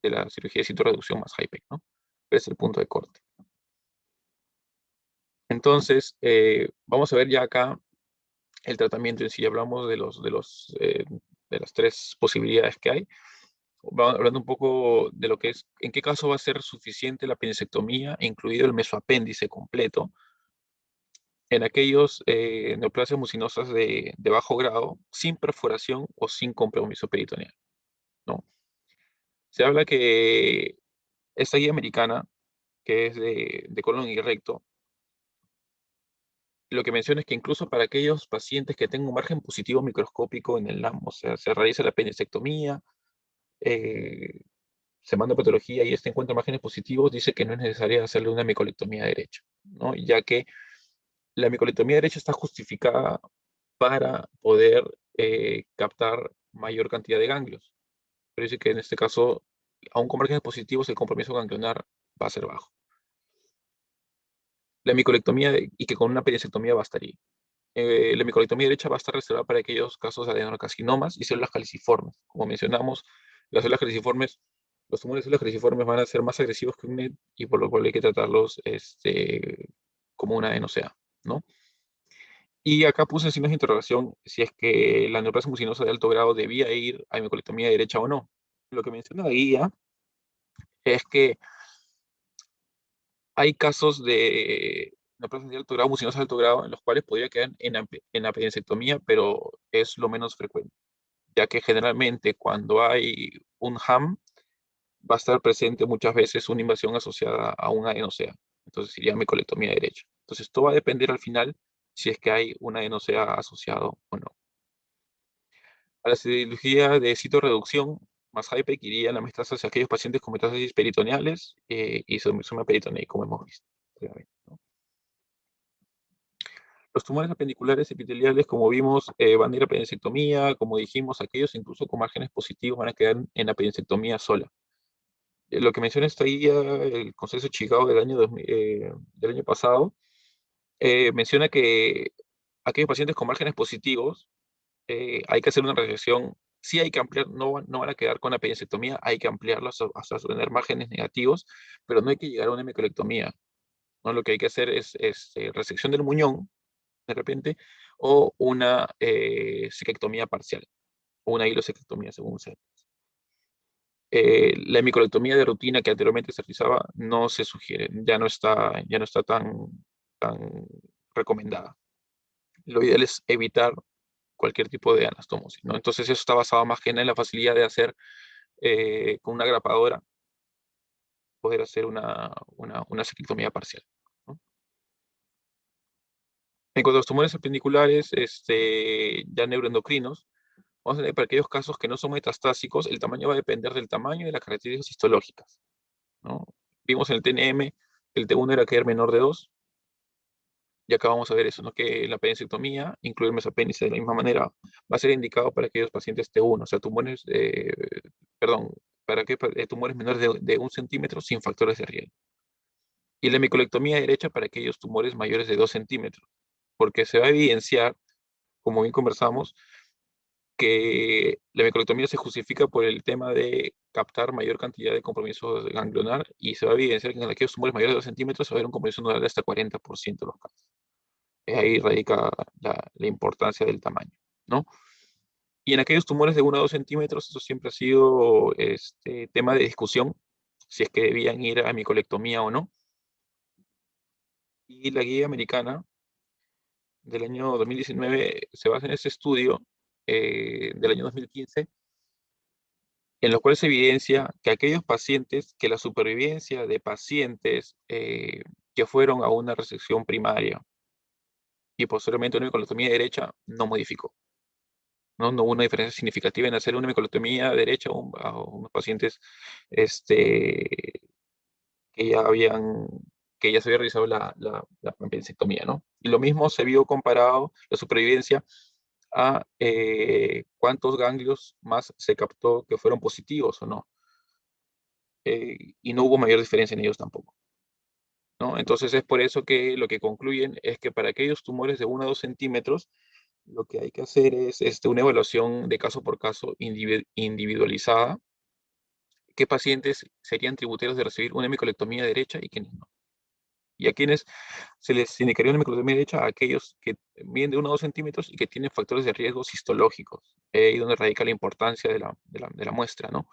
B: la cirugía de citorreducción más HIPEC, ¿no? Ese es el punto de corte. Entonces, vamos a ver ya acá el tratamiento en sí. Hablamos de las 3 posibilidades que hay. Vamos hablando un poco de lo que es, en qué caso va a ser suficiente la apendicectomía, incluido el mesoapéndice completo, en aquellos neoplasias mucinosas de bajo grado, sin perforación o sin compromiso peritoneal, ¿no? Se habla que esta guía americana, que es de colon y recto, lo que menciona es que incluso para aquellos pacientes que tengan un margen positivo microscópico en el LAM, o sea, se realiza la apendicectomía, eh, se manda a patología y encuentra márgenes positivos, dice que no es necesario hacerle una micolectomía derecha, ¿no? Ya que la micolectomía derecha está justificada para poder captar mayor cantidad de ganglios. Pero dice que en este caso, aún con márgenes positivos, el compromiso ganglionar va a ser bajo. La micolectomía y que con una apendicectomía bastaría. La micolectomía derecha va a estar reservada para aquellos casos de adenocarcinomas y células caliciformes. Como mencionamos, las células caliciformes, los tumores de células caliciformes van a ser más agresivos que un NET, y por lo cual hay que tratarlos como una NOCA, ¿no? Y acá puse en signos de interrogación si es que la neoplasia mucinosa de alto grado debía ir a micolectomía derecha o no. Lo que menciona la guía es que hay casos de neoplasia de alto grado, mucinosa de alto grado, en los cuales podría quedar en apendicectomía, pero es lo menos frecuente, ya que generalmente cuando hay un HAM va a estar presente muchas veces una invasión asociada a una adenosea. Entonces sería micolectomía derecha. Entonces esto va a depender al final si es que hay una adenosea asociado o no. A la cirugía de citorreducción más HIPEC iría la metástasis a aquellos pacientes con metástasis peritoneales y soma peritoneal, como hemos visto previamente, ¿no? Los tumores apendiculares epiteliales, como vimos, van a ir a apendicectomía. Como dijimos, aquellos incluso con márgenes positivos van a quedar en apendicectomía sola. Lo que menciona esta guía, el Consenso de Chicago del año pasado, menciona que aquellos pacientes con márgenes positivos hay que hacer una resección. Sí hay que ampliar, no van a quedar con apendicectomía, hay que ampliarlos hasta tener márgenes negativos, pero no hay que llegar a una hemicolectomía, ¿no? Lo que hay que hacer es resección del muñón, de repente, o una cicectomía parcial, o una hilosectomía, según sea. La hemicolectomía de rutina que anteriormente se realizaba no se sugiere, ya no está tan recomendada. Lo ideal es evitar cualquier tipo de anastomosis, ¿no? Entonces eso está basado más que nada en la facilidad de hacer con una grapadora, poder hacer una ciclectomía parcial, ¿no? En cuanto a los tumores apendiculares, ya neuroendocrinos, vamos a tener para aquellos casos que no son metastásicos, el tamaño va a depender del tamaño y de las características histológicas, ¿no? Vimos en el TNM que el T1 era quedar menor de 2, Y acá vamos a ver eso, ¿no? Que la apendicectomía, incluir mesapéndice de la misma manera, va a ser indicado para aquellos pacientes T1, o sea, tumores, perdón, para que tumores menores de 1 centímetro sin factores de riesgo. Y la hemicolectomía derecha para aquellos tumores mayores de 2 centímetros, porque se va a evidenciar, como bien conversamos, que la hemicolectomía se justifica por el tema de captar mayor cantidad de compromiso ganglionar y se va a evidenciar que en aquellos tumores mayores de 2 centímetros va a haber un compromiso nodal de hasta 40% de los casos. Ahí radica la importancia del tamaño, ¿no? Y en aquellos tumores de 1 a 2 centímetros, eso siempre ha sido tema de discusión, si es que debían ir a hemicolectomía o no. Y la guía americana del año 2019 se basa en ese estudio del año 2015, en lo cual se evidencia que aquellos pacientes, que la supervivencia de pacientes que fueron a una resección primaria y posteriormente una hemicolectomía derecha no modificó. No hubo una diferencia significativa en hacer una hemicolectomía derecha a unos pacientes que ya habían, que ya se había realizado la apendicectomía, ¿no? Y lo mismo se vio comparado la supervivencia a cuántos ganglios más se captó que fueron positivos o no. Y no hubo mayor diferencia en ellos tampoco, ¿no? Entonces es por eso que lo que concluyen es que para aquellos tumores de 1 a 2 centímetros, lo que hay que hacer es una evaluación de caso por caso individualizada, qué pacientes serían tributeros de recibir una hemicolectomía derecha y quiénes no. Y a quienes se les indicaría una hemicolectomía derecha, a aquellos que miden de 1 a 2 centímetros y que tienen factores de riesgo histológicos, ahí donde radica la importancia de la muestra, ¿no?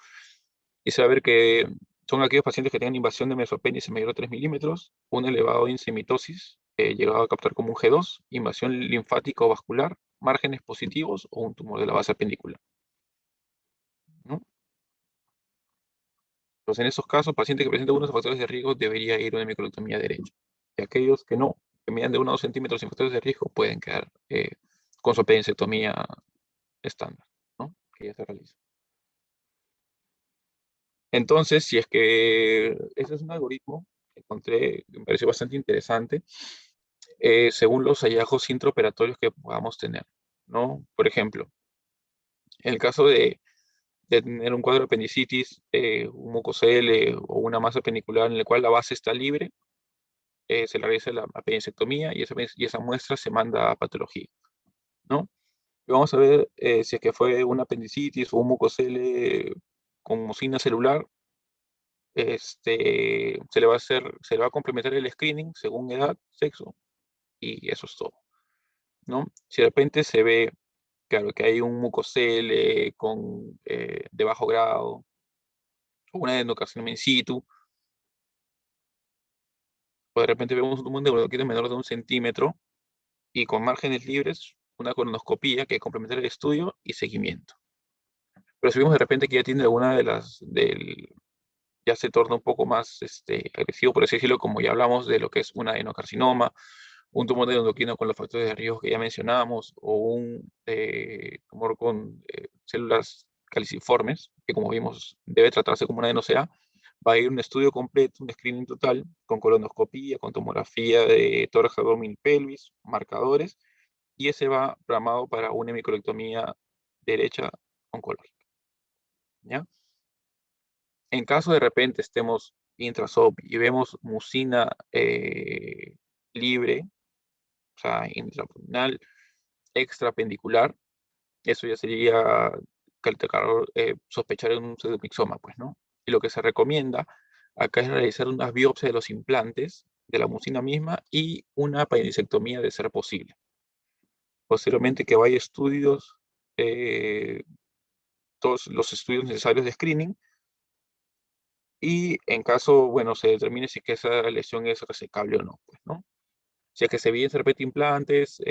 B: Y se va a ver que son aquellos pacientes que tengan invasión de mesopéndice mayor a 3 milímetros, un elevado índice de mitosis, llegado a captar como un G2, invasión linfática o vascular, márgenes positivos o un tumor de la base apendicular, ¿no? Entonces, en esos casos, paciente que presenta unos factores de riesgo debería ir a una hemicolectomía derecha. Y aquellos que no, que midan de 1 a 2 centímetros sin factores de riesgo, pueden quedar con su apendicectomía estándar, ¿no? Que ya se realiza. Entonces, si es que ese es un algoritmo que encontré, que me pareció bastante interesante, según los hallazgos intraoperatorios que podamos tener, ¿no? Por ejemplo, en el caso de tener un cuadro de apendicitis, un mucocele o una masa pendicular en el cual la base está libre, se le realiza la apendicectomía y esa muestra se manda a patología, ¿no? Y vamos a ver si es que fue una apendicitis o un mucocele con mucina celular. Se le va a complementar el screening según edad, sexo, y eso es todo, ¿no? Si de repente se ve, claro, que hay un mucocele de bajo grado, o una adenocarcinoma in situ, o de repente vemos un tumor neuroendocrino menor de 1 centímetro y con márgenes libres, una colonoscopía que complementar el estudio y seguimiento. Pero si vemos de repente que ya tiene alguna ya se torna un poco más agresivo, por así decirlo, como ya hablamos de lo que es una adenocarcinoma, un tumor neuroendocrino con los factores de riesgo que ya mencionamos, o un tumor con células caliciformes, que como vimos debe tratarse como una adenosea, va a ir un estudio completo, un screening total, con colonoscopía, con tomografía de tórax, abdomen y pelvis, marcadores, y ese va programado para una hemicolectomía derecha oncológica, ¿ya? En caso de repente estemos intrasop y vemos mucina libre, o sea, intraabdominal, extrapendicular, eso ya sería sospechar en un pseudomixoma, pues, ¿no? Y lo que se recomienda acá es realizar unas biopsias de los implantes de la mucina misma y una apendicectomía de ser posible. Posteriormente que vaya estudios, todos los estudios necesarios de screening, y en caso, bueno, se determine si es que esa lesión es resecable o no, pues, ¿no? Si es que se vienen de repente implantes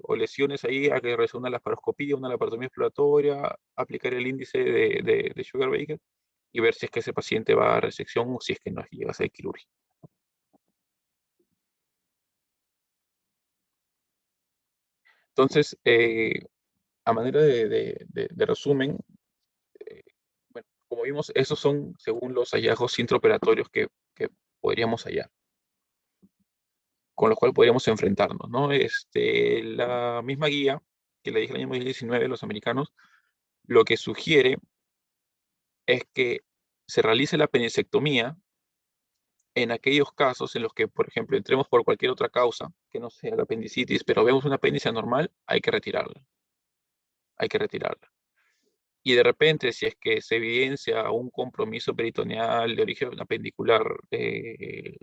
B: o lesiones ahí, hay que realizar una laparoscopía, una laparotomía exploratoria, aplicar el índice de Sugar-Baker y ver si es que ese paciente va a resección o si es que no llega a ser quirúrgico. Entonces, a manera de resumen, bueno, como vimos, esos son según los hallazgos intraoperatorios que podríamos hallar. con los cuales podríamos enfrentarnos, ¿no? La misma guía que le dije el año 2019 a los americanos, lo que sugiere es que se realice la apendicectomía en aquellos casos en los que, por ejemplo, entremos por cualquier otra causa, que no sea la apendicitis, pero vemos una apéndice anormal, hay que retirarla. Hay que retirarla. Y de repente, si es que se evidencia un compromiso peritoneal de origen apendicular que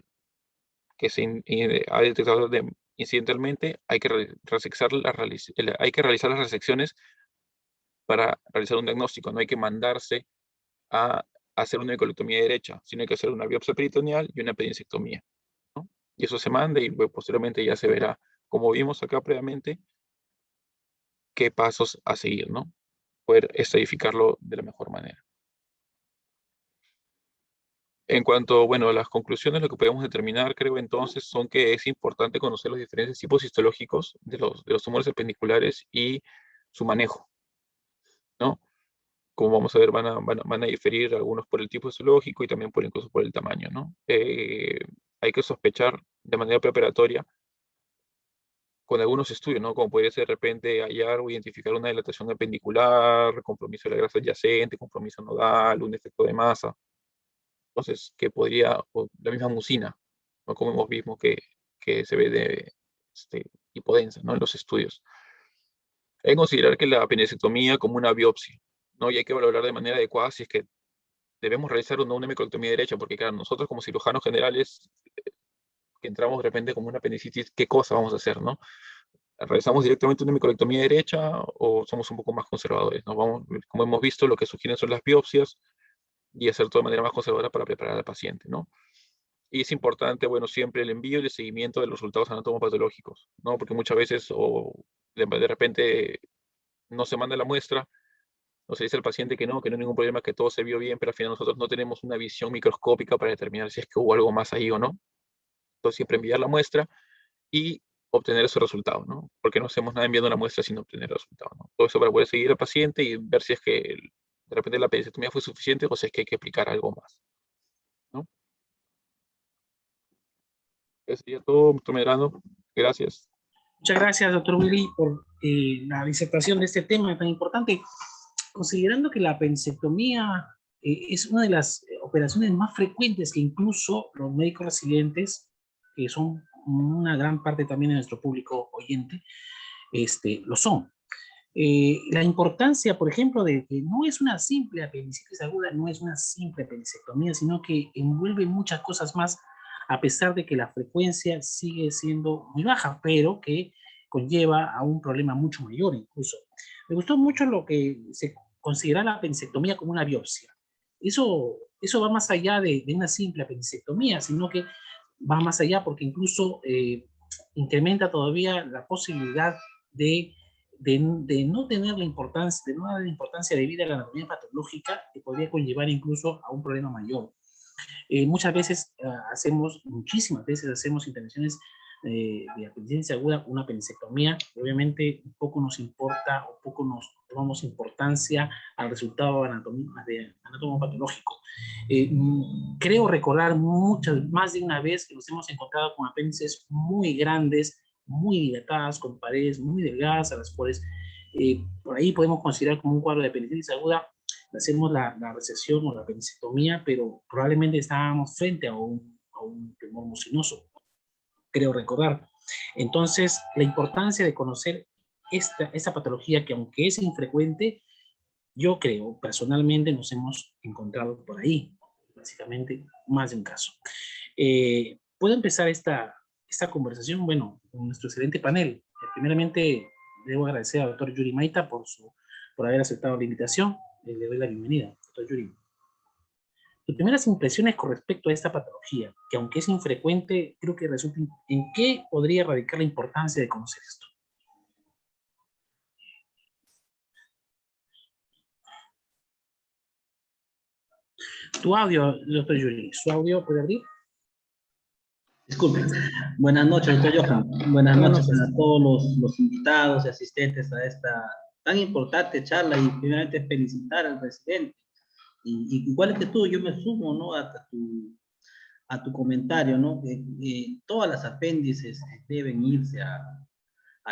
B: ha detectado incidentalmente, hay que, hay que realizar las resecciones para realizar un diagnóstico. No hay que mandarse a hacer una ecolectomía derecha, sino hay que hacer una biopsia peritoneal y una apendicectomía, ¿no? Y eso se manda y pues, posteriormente ya se verá, como vimos acá previamente, qué pasos a seguir, ¿no? Poder estadificarlo de la mejor manera. En cuanto, bueno, a las conclusiones, lo que podemos determinar, creo entonces, son que es importante conocer los diferentes tipos histológicos de los tumores apendiculares y su manejo, ¿no? Como vamos a ver, van a diferir algunos por el tipo histológico y también incluso por el tamaño, ¿no? Hay que sospechar de manera preparatoria con algunos estudios, ¿no? Como puede ser de repente hallar o identificar una dilatación apendicular, compromiso de la grasa adyacente, compromiso nodal, un efecto de masa. Entonces, que podría, o la misma mucina, ¿no? Como hemos visto que se ve de hipodensa, ¿no? En los estudios. Hay que considerar que la apendicectomía como una biopsia, ¿no? Y hay que valorar de manera adecuada si es que debemos realizar o no una hemicolectomía derecha, porque claro, nosotros como cirujanos generales, que entramos de repente como una apendicitis, ¿qué cosa vamos a hacer, no? ¿Realizamos directamente una hemicolectomía derecha o somos un poco más conservadores, ¿no? Como hemos visto, lo que sugieren son las biopsias y hacer todo de manera más conservadora para preparar al paciente, ¿no? Y es importante, bueno, siempre el envío y el seguimiento de los resultados anatomopatológicos, ¿no? Porque muchas veces o de repente no se manda la muestra, o se dice al paciente que no hay ningún problema, que todo se vio bien, pero al final nosotros no tenemos una visión microscópica para determinar si es que hubo algo más ahí o no. Entonces siempre enviar la muestra y obtener esos resultados, ¿no? Porque no hacemos nada enviando la muestra sin obtener el resultado, ¿no? Todo eso para poder seguir al paciente y ver si es que de repente la apendicectomía fue suficiente o si es que hay que aplicar algo más, ¿no? Eso sería todo, doctor Medrano. Gracias.
A: Muchas gracias, doctor Willy, por la disertación de este tema tan importante. Considerando que la apendicectomía es una de las operaciones más frecuentes que incluso los médicos residentes, que son una gran parte también de nuestro público oyente, lo son. La importancia, por ejemplo, de que no es una simple apendicitis aguda, no es una simple apendicectomía, sino que envuelve muchas cosas más, a pesar de que la frecuencia sigue siendo muy baja, pero que conlleva a un problema mucho mayor incluso. Me gustó mucho lo que se considera la apendicectomía como una biopsia. Eso va más allá de una simple apendicectomía, sino que va más allá porque incluso incrementa todavía la posibilidad de no tener la importancia, de no dar la importancia debida a la anatomía patológica, que podría conllevar incluso a un problema mayor. Muchas veces muchísimas veces hacemos intervenciones de apendicitis aguda, una apendicectomía, obviamente poco nos importa o poco nos tomamos importancia al resultado anatomopatológico. Creo recordar más de una vez que nos hemos encontrado con apéndices muy grandes, muy dilatadas, con paredes muy delgadas, a las cuales por ahí podemos considerar como un cuadro de apendicitis aguda. Hacemos la resección o la apendicectomía, pero probablemente estábamos frente a un tumor mucinoso, creo recordar. Entonces, la importancia de conocer esta patología, que aunque es infrecuente, yo creo, personalmente, nos hemos encontrado por ahí, básicamente, más de un caso. ¿Puedo empezar esta conversación? Bueno, con nuestro excelente panel. Primeramente, debo agradecer al doctor Yuri Maita por haber aceptado la invitación. Le doy la bienvenida, doctor Yuri. Tus primeras impresiones con respecto a esta patología, que aunque es infrecuente, creo que resulta en qué podría radicar la importancia de conocer esto. Tu audio, doctor Yuri, ¿su audio puede abrir?
C: Disculpe. Buenas noches, doctor Johan. Buenas noches a todos los invitados y asistentes a esta tan importante charla, y primeramente felicitar al presidente. Y igual que tú, yo me sumo, ¿no?, a tu comentario, ¿no? Todas las apéndices deben irse a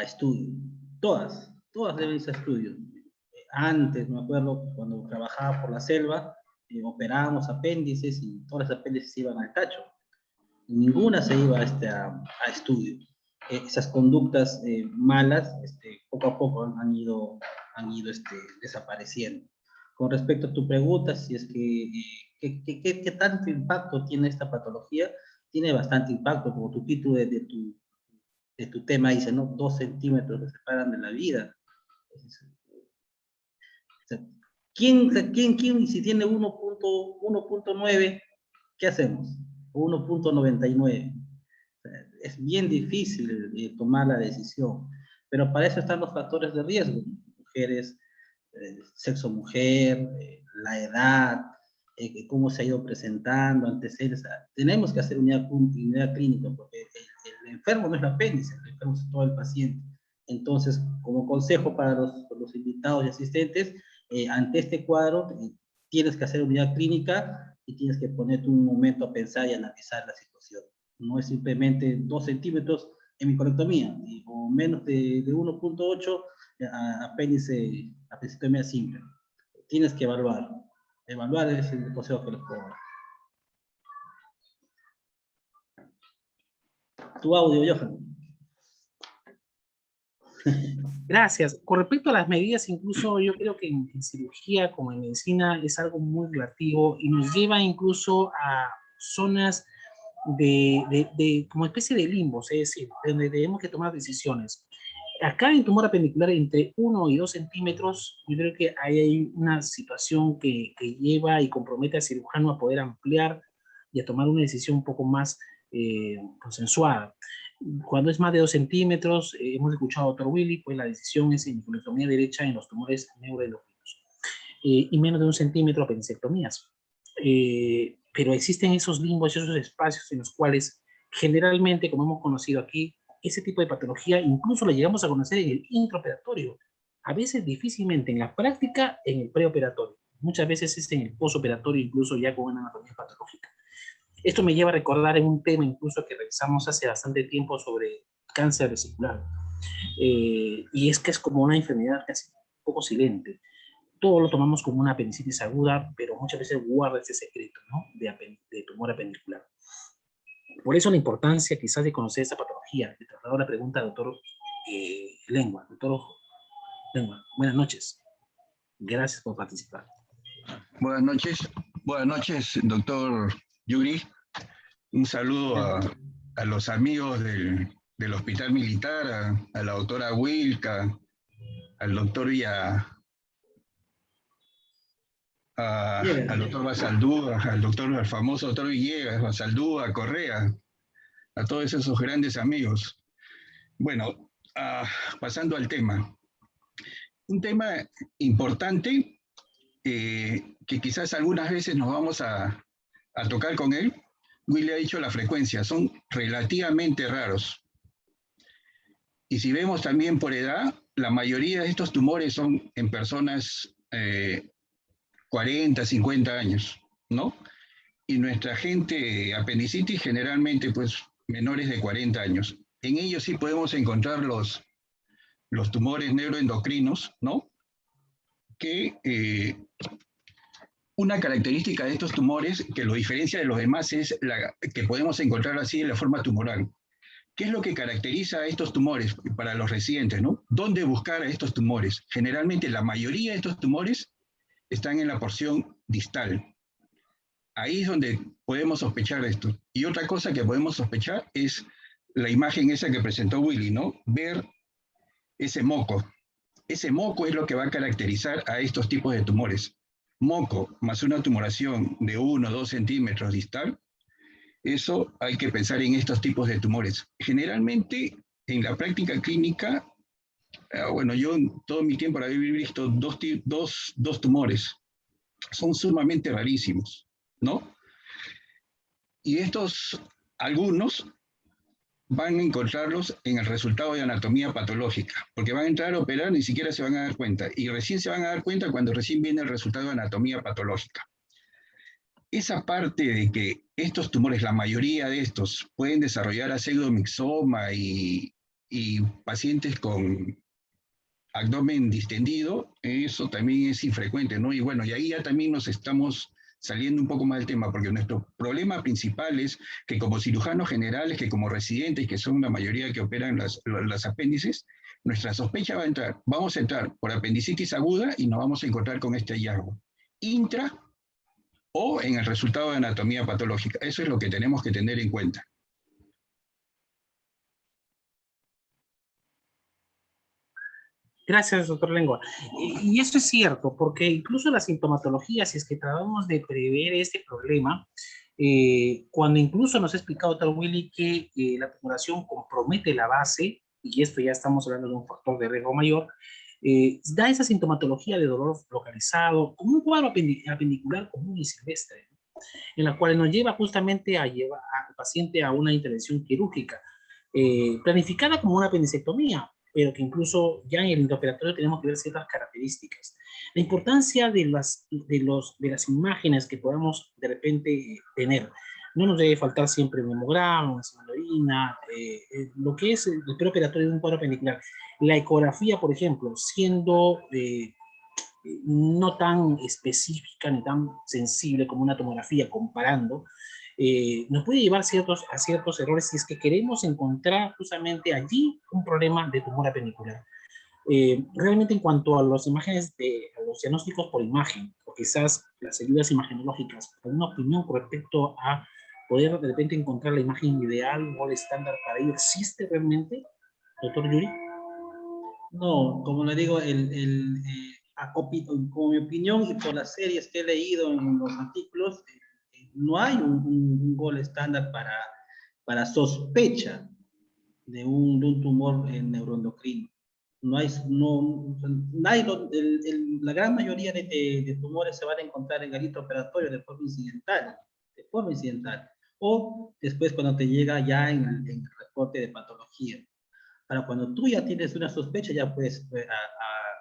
C: estudio. Todas deben irse a estudio. Antes, me acuerdo, cuando trabajaba por la selva, operábamos apéndices y todas las apéndices iban al tacho. Ninguna se iba a estudio. Esas conductas malas, poco a poco han ido desapareciendo. Con respecto a tu pregunta, si es que, ¿qué tanto impacto tiene esta patología? Tiene bastante impacto, como tu título de tu tema dice, ¿no? 2 centímetros que separan de la vida. O sea, ¿quién si tiene 1.9, qué hacemos? 1.99. Es bien difícil tomar la decisión, pero para eso están los factores de riesgo. Mujeres, sexo mujer, la edad, cómo se ha ido presentando, antecedentes. Tenemos que hacer unidad clínica, porque el enfermo no es el apéndice, el enfermo es todo el paciente. Entonces, como consejo para los invitados y asistentes, ante este cuadro, tienes que hacer unidad clínica y tienes que ponerte un momento a pensar y analizar la situación. No es simplemente 2 centímetros hemicolectomía, o menos de 1.8 apendicectomía simple. Tienes que evaluar. Evaluar es el consejo que les puedo dar. Tu audio, Johan.
A: Gracias. Con respecto a las medidas, incluso yo creo que en cirugía como en medicina es algo muy relativo y nos lleva incluso a zonas como especie de limbos, es decir, donde tenemos que tomar decisiones. Acá en tumor apendicular entre 1 y 2 centímetros, yo creo que ahí hay una situación que lleva y compromete al cirujano a poder ampliar y a tomar una decisión un poco más consensuada. Cuando es más de 2 centímetros, hemos escuchado a doctor Willy, pues la decisión es hemicolectomía derecha en los tumores neuroendocrinos. Y menos de 1 centímetro, apendicectomías. Pero existen esos limbos, esos espacios en los cuales generalmente, como hemos conocido aquí, ese tipo de patología incluso la llegamos a conocer en el intraoperatorio. A veces difícilmente en la práctica, en el preoperatorio. Muchas veces es en el postoperatorio, incluso ya con una anatomía patológica. Esto me lleva a recordar en un tema incluso que revisamos hace bastante tiempo sobre cáncer vesicular. Y es que es como una enfermedad casi un poco silente. Todo lo tomamos como una apendicitis aguda, pero muchas veces guarda ese secreto, ¿no? de tumor apendicular. Por eso la importancia quizás de conocer esta patología. Le traslado la pregunta al doctor Lengua. Doctor Lengua, buenas noches. Gracias por participar.
D: Buenas noches, doctor Yuri. Un saludo a los amigos del Hospital Militar, a la doctora Wilka, al doctor al doctor Basaldúa, al famoso doctor Villegas, Basaldúa, Correa, a todos esos grandes amigos. Bueno, pasando al tema. Un tema importante que quizás algunas veces nos vamos a tocar con él. Will le ha dicho la frecuencia, son relativamente raros. Y si vemos también por edad, la mayoría de estos tumores son en personas 40, 50 años, ¿no? Y nuestra gente apendicitis generalmente pues menores de 40 años. En ellos sí podemos encontrar los tumores neuroendocrinos, ¿no? Que una característica de estos tumores que lo diferencia de los demás es que podemos encontrar así en la forma tumoral. ¿Qué es lo que caracteriza a estos tumores para los residentes, ¿no? ¿Dónde buscar a estos tumores? Generalmente la mayoría de estos tumores están en la porción distal. Ahí es donde podemos sospechar de esto. Y otra cosa que podemos sospechar es la imagen esa que presentó Willy, ¿no? Ver ese moco. Ese moco es lo que va a caracterizar a estos tipos de tumores. Moco más una tumoración de 1 o 2 centímetros distal, eso hay que pensar en estos tipos de tumores. Generalmente, en la práctica clínica, bueno, yo en todo mi tiempo haber visto dos tumores. Son sumamente rarísimos, ¿no? Y algunos van a encontrarlos en el resultado de anatomía patológica, porque van a entrar a operar, ni siquiera se van a dar cuenta, y recién se van a dar cuenta cuando recién viene el resultado de anatomía patológica. esa parte de que estos tumores, la mayoría de estos, pueden desarrollar pseudomixoma y pacientes con abdomen distendido, eso también es infrecuente, ¿no? Y bueno, y ahí ya también nos estamos saliendo un poco más del tema, porque nuestro problema principal es que como cirujanos generales, que como residentes, que son la mayoría que operan las apéndices, nuestra sospecha va a entrar, vamos a entrar por apendicitis aguda y nos vamos a encontrar con este hallazgo intra o en el resultado de anatomía patológica. Eso es lo que tenemos que tener en cuenta.
A: Gracias, doctor Lengua. Y eso es cierto, porque incluso la sintomatología, si es que tratamos de prever este problema, cuando incluso nos ha explicado tal Willy que la tumoración compromete la base, y esto ya estamos hablando de un factor de riesgo mayor, da esa sintomatología de dolor localizado, como un cuadro apendicular común y silvestre, ¿no? En la cual nos lleva justamente a llevar al paciente a una intervención quirúrgica, planificada como una apendicectomía, pero que incluso ya en el intraoperatorio tenemos que ver ciertas características. La importancia de las imágenes que podamos de repente tener. No nos debe faltar siempre un hemograma, una orina, lo que es el preoperatorio de un cuadro apendicular. La ecografía, por ejemplo, siendo no tan específica ni tan sensible como una tomografía, comparando, nos puede llevar a ciertos errores si es que queremos encontrar justamente allí un problema de tumor apendicular. Realmente en cuanto a las imágenes, a los diagnósticos por imagen, o quizás las ayudas imagenológicas, ¿alguna opinión con respecto a poder de repente encontrar la imagen ideal o el estándar para ello? ¿Existe realmente, doctor Yuri?
C: No, como le digo, como mi opinión y por las series que he leído en los artículos, no hay un gol estándar para sospecha de un tumor neuroendocrino. No hay, no, no hay la gran mayoría de tumores se van a encontrar en el intraoperatorio de forma incidental, o después cuando te llega ya en el reporte de patología. Para cuando tú ya tienes una sospecha, ya puedes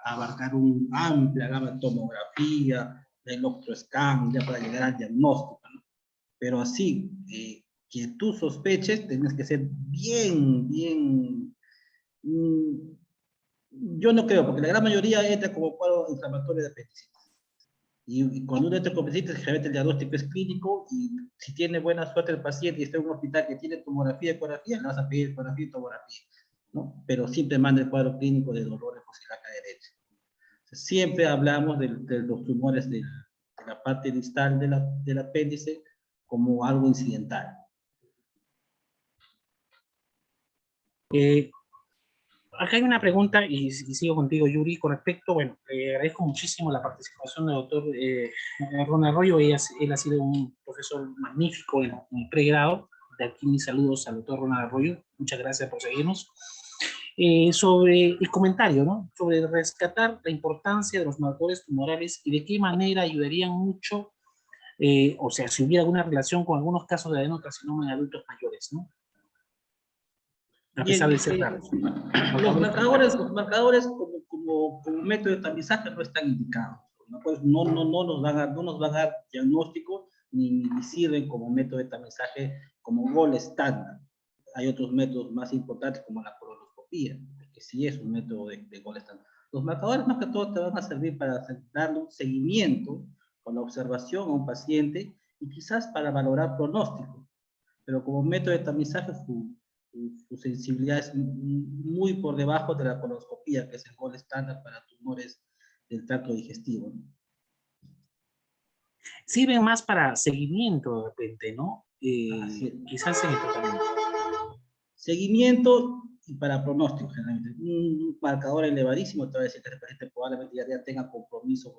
C: abarcar una amplia gama de tomografía, de electroscan, ya para llegar al diagnóstico, ¿no? Pero así, que tú sospeches, tienes que ser bien, yo no creo, porque la gran mayoría entra como cuadro inflamatorio de apendicitis. Y cuando uno entra con apendicitis, generalmente el diagnóstico es clínico, y si tiene buena suerte el paciente y está en un hospital que tiene tomografía y ecografía, le vas a pedir ecografía y tomografía, ¿no? Pero siempre manda el cuadro clínico de dolor de fosilaca derecha. Siempre hablamos de los tumores de la parte distal del apéndice como algo incidental.
A: Acá hay una pregunta, y sigo contigo, Yuri, con respecto, bueno, agradezco muchísimo la participación del doctor Ronald Arroyo. Él ha sido un profesor magnífico en el pregrado. De aquí mis saludos al doctor Ronald Arroyo. Muchas gracias por seguirnos. Sobre el comentario, ¿no? Sobre rescatar la importancia de los marcadores tumorales y de qué manera ayudarían mucho, o sea, si hubiera alguna relación con algunos casos de adenocarcinoma en adultos mayores, ¿no? A pesar de ser raros.
C: Los marcadores como método de tamizaje no están indicados, ¿no? Pues no nos van a dar diagnóstico ni sirven como método de tamizaje como gol estándar. Hay otros métodos más importantes como la colonoscopía, que sí es un método de gol estándar. Los marcadores más que todo te van a servir para darle un seguimiento con la observación a un paciente y quizás para valorar pronóstico, pero como método de tamizaje su sensibilidad es muy por debajo de la colonoscopía, que es el gol estándar para tumores del tracto digestivo, ¿no?
A: Sirven más para seguimiento de repente, ¿no? Quizás en el tratamiento.
C: Seguimiento y para pronóstico, generalmente. Un marcador elevadísimo te va a decir que el paciente probablemente ya tenga compromiso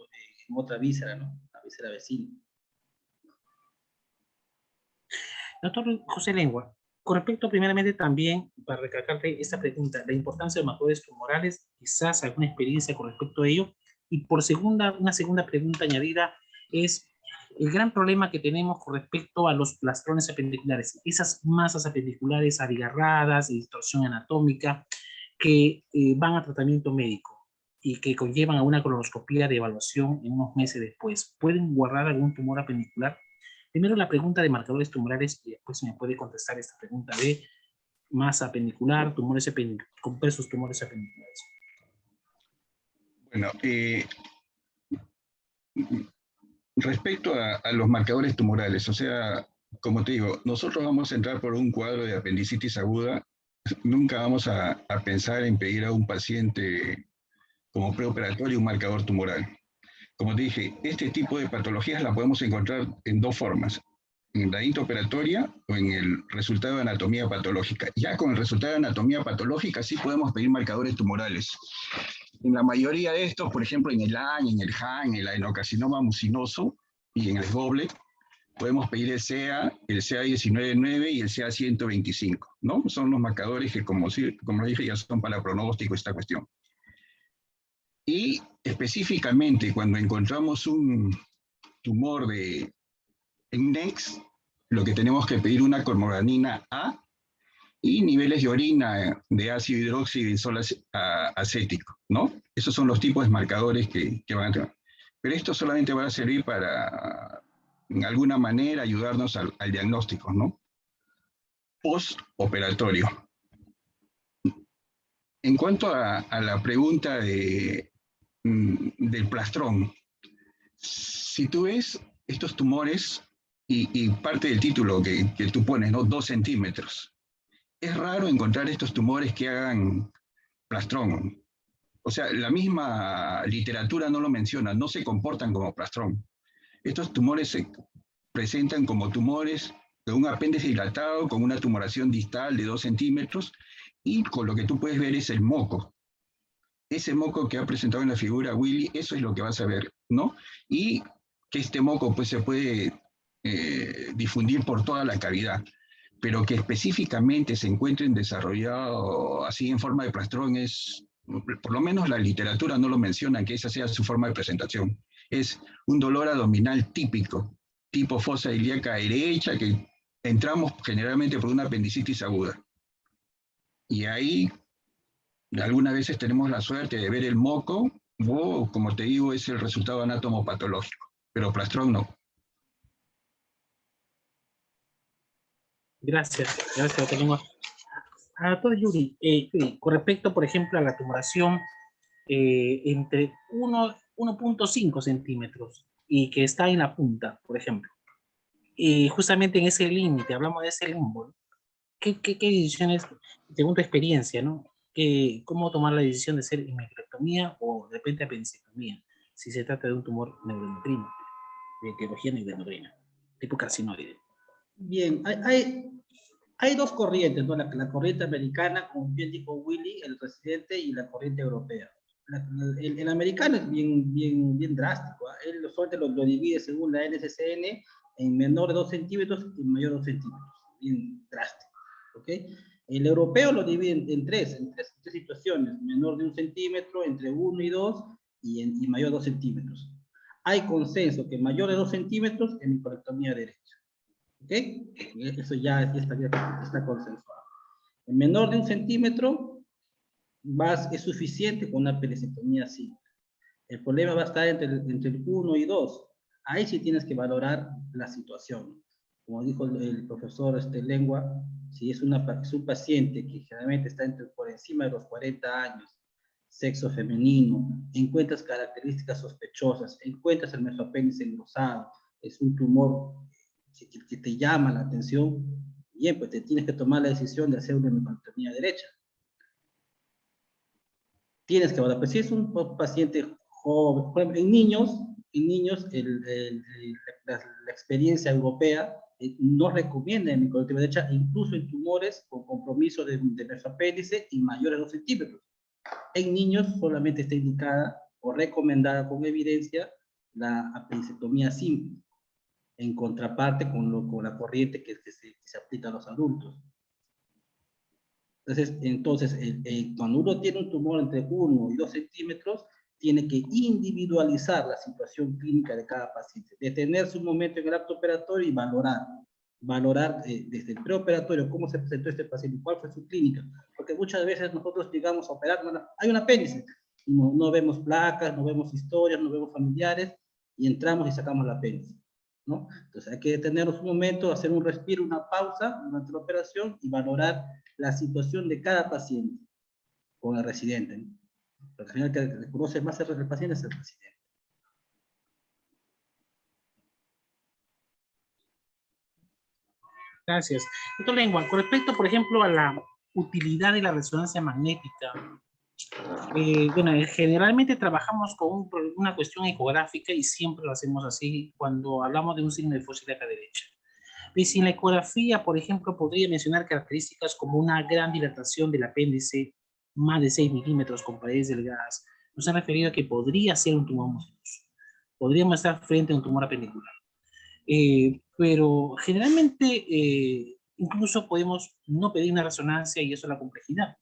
C: en otra víscera, ¿no? La víscera vecina.
A: Doctor José Lengua, con respecto primeramente también, para recalcarte esta pregunta, la importancia de los marcadores tumorales, quizás alguna experiencia con respecto a ello, y por una segunda pregunta añadida es el gran problema que tenemos con respecto a los plastrones apendiculares, esas masas apendiculares abigarradas, de distorsión anatómica, que van a tratamiento médico y que conllevan a una colonoscopía de evaluación en unos meses después. ¿Pueden guardar algún tumor apendicular? Primero la pregunta de marcadores tumorales y después me puede contestar esta pregunta de masa apendicular, tumores versus tumores apendiculares.
D: Bueno, respecto a los marcadores tumorales, o sea, como te digo, nosotros vamos a entrar por un cuadro de apendicitis aguda, nunca vamos a pensar en pedir a un paciente como preoperatorio un marcador tumoral. Como te dije, este tipo de patologías la podemos encontrar en dos formas, en la intraoperatoria o en el resultado de anatomía patológica. Ya con el resultado de anatomía patológica sí podemos pedir marcadores tumorales. En la mayoría de estos, por ejemplo, en el AN, en el HAN, en el adenocarcinoma mucinoso y en el GOBLET, podemos pedir el CA19-9 y el CA125, ¿no? Son los marcadores que, como dije, ya son para pronóstico esta cuestión. Y específicamente, cuando encontramos un tumor en NEX, lo que tenemos que pedir una cormoranina A y niveles de orina de ácido hidróxido y sol acético, ¿no? Esos son los tipos de marcadores que van a tener. Pero esto solamente va a servir para, en alguna manera, ayudarnos al diagnóstico, ¿no? Postoperatorio. En cuanto a la pregunta del plastrón, si tú ves estos tumores y parte del título que tú pones, ¿no? 2 centímetros, es raro encontrar estos tumores que hagan plastrón. O sea, la misma literatura no lo menciona, no se comportan como plastrón. Estos tumores se presentan como tumores de un apéndice dilatado con una tumoración distal de 2 centímetros y con lo que tú puedes ver es el moco. Ese moco que ha presentado en la figura Willy, eso es lo que vas a ver, ¿no? Y que este moco pues se puede difundir por toda la cavidad, pero que específicamente se encuentren desarrollados así en forma de plastrón por lo menos la literatura no lo menciona, que esa sea su forma de presentación. Es un dolor abdominal típico, tipo fosa ilíaca derecha, que entramos generalmente por una apendicitis aguda. Y ahí, algunas veces tenemos la suerte de ver el moco, o como te digo, es el resultado anatomopatológico, pero plastrón no.
A: Gracias, doctor Lengua. A doctor Yuri, con respecto, por ejemplo, a la tumoración entre 1.5 centímetros y que está en la punta, por ejemplo, justamente en ese límite, hablamos de ese limbo, ¿qué decisiones, según tu experiencia, ¿no? ¿Cómo tomar la decisión de ser hemicrectomía o de repente apendicectomía, si se trata de un tumor neuroendocrino, de etiología neuroendocrina, tipo carcinoide?
C: Bien, hay dos corrientes, ¿no? La corriente americana, como bien dijo Willy, el residente, y la corriente europea. El americano es bien drástico, ¿eh? Él solamente lo divide según la NCCN en menor de 2 centímetros y mayor de 2 centímetros, bien drástico, ¿ok? El europeo lo divide en tres situaciones, menor de 1 centímetro, entre 1 y 2, y mayor de 2 centímetros. Hay consenso que mayor de 2 centímetros en hiporectomía derecha. ¿Ok? Eso ya está consensuado. En menor de 1 centímetro es suficiente con una perisectomía simple. El problema va a estar entre el 1 y 2. Ahí sí tienes que valorar la situación. Como dijo el profesor Lengua, si es un paciente que generalmente está por encima de los 40 años, sexo femenino, encuentras características sospechosas, encuentras el mesopénis engrosado, es un tumor que te llama la atención, bien, pues te tienes que tomar la decisión de hacer una hemicolectomía derecha. Tienes que valorar, pues si es un paciente joven, por ejemplo, en niños la experiencia europea no recomienda hemicolectomía derecha, incluso en tumores con compromiso de mesopédice y mayores de 2 centímetros. En niños solamente está indicada o recomendada con evidencia la apendicectomía simple, en contraparte con la corriente que se aplica a los adultos. Entonces cuando uno tiene un tumor entre 1 y 2 centímetros, tiene que individualizar la situación clínica de cada paciente, detenerse un momento en el acto operatorio y valorar desde el preoperatorio cómo se presentó este paciente, cuál fue su clínica, porque muchas veces nosotros llegamos a operar, hay un apéndice, no vemos placas, no vemos historias, no vemos familiares, y entramos y sacamos el apéndice. ¿no? Entonces hay que detenernos un momento, hacer un respiro, una pausa durante la operación y valorar la situación de cada paciente con el residente, ¿no? Porque al final el que conoce más el paciente es el residente.
A: Gracias. Doctor Lengua, con respecto, por ejemplo, a la utilidad de la resonancia magnética, bueno, generalmente trabajamos con una cuestión ecográfica y siempre lo hacemos así cuando hablamos de un signo de fósil acá derecha. Y si en la ecografía, por ejemplo, podría mencionar características como una gran dilatación del apéndice, más de 6 milímetros con paredes delgadas, nos han referido a que podría ser un tumor musculoso. Podríamos estar frente a un tumor apendicular. Pero generalmente incluso podemos no pedir una resonancia y eso es la complejidad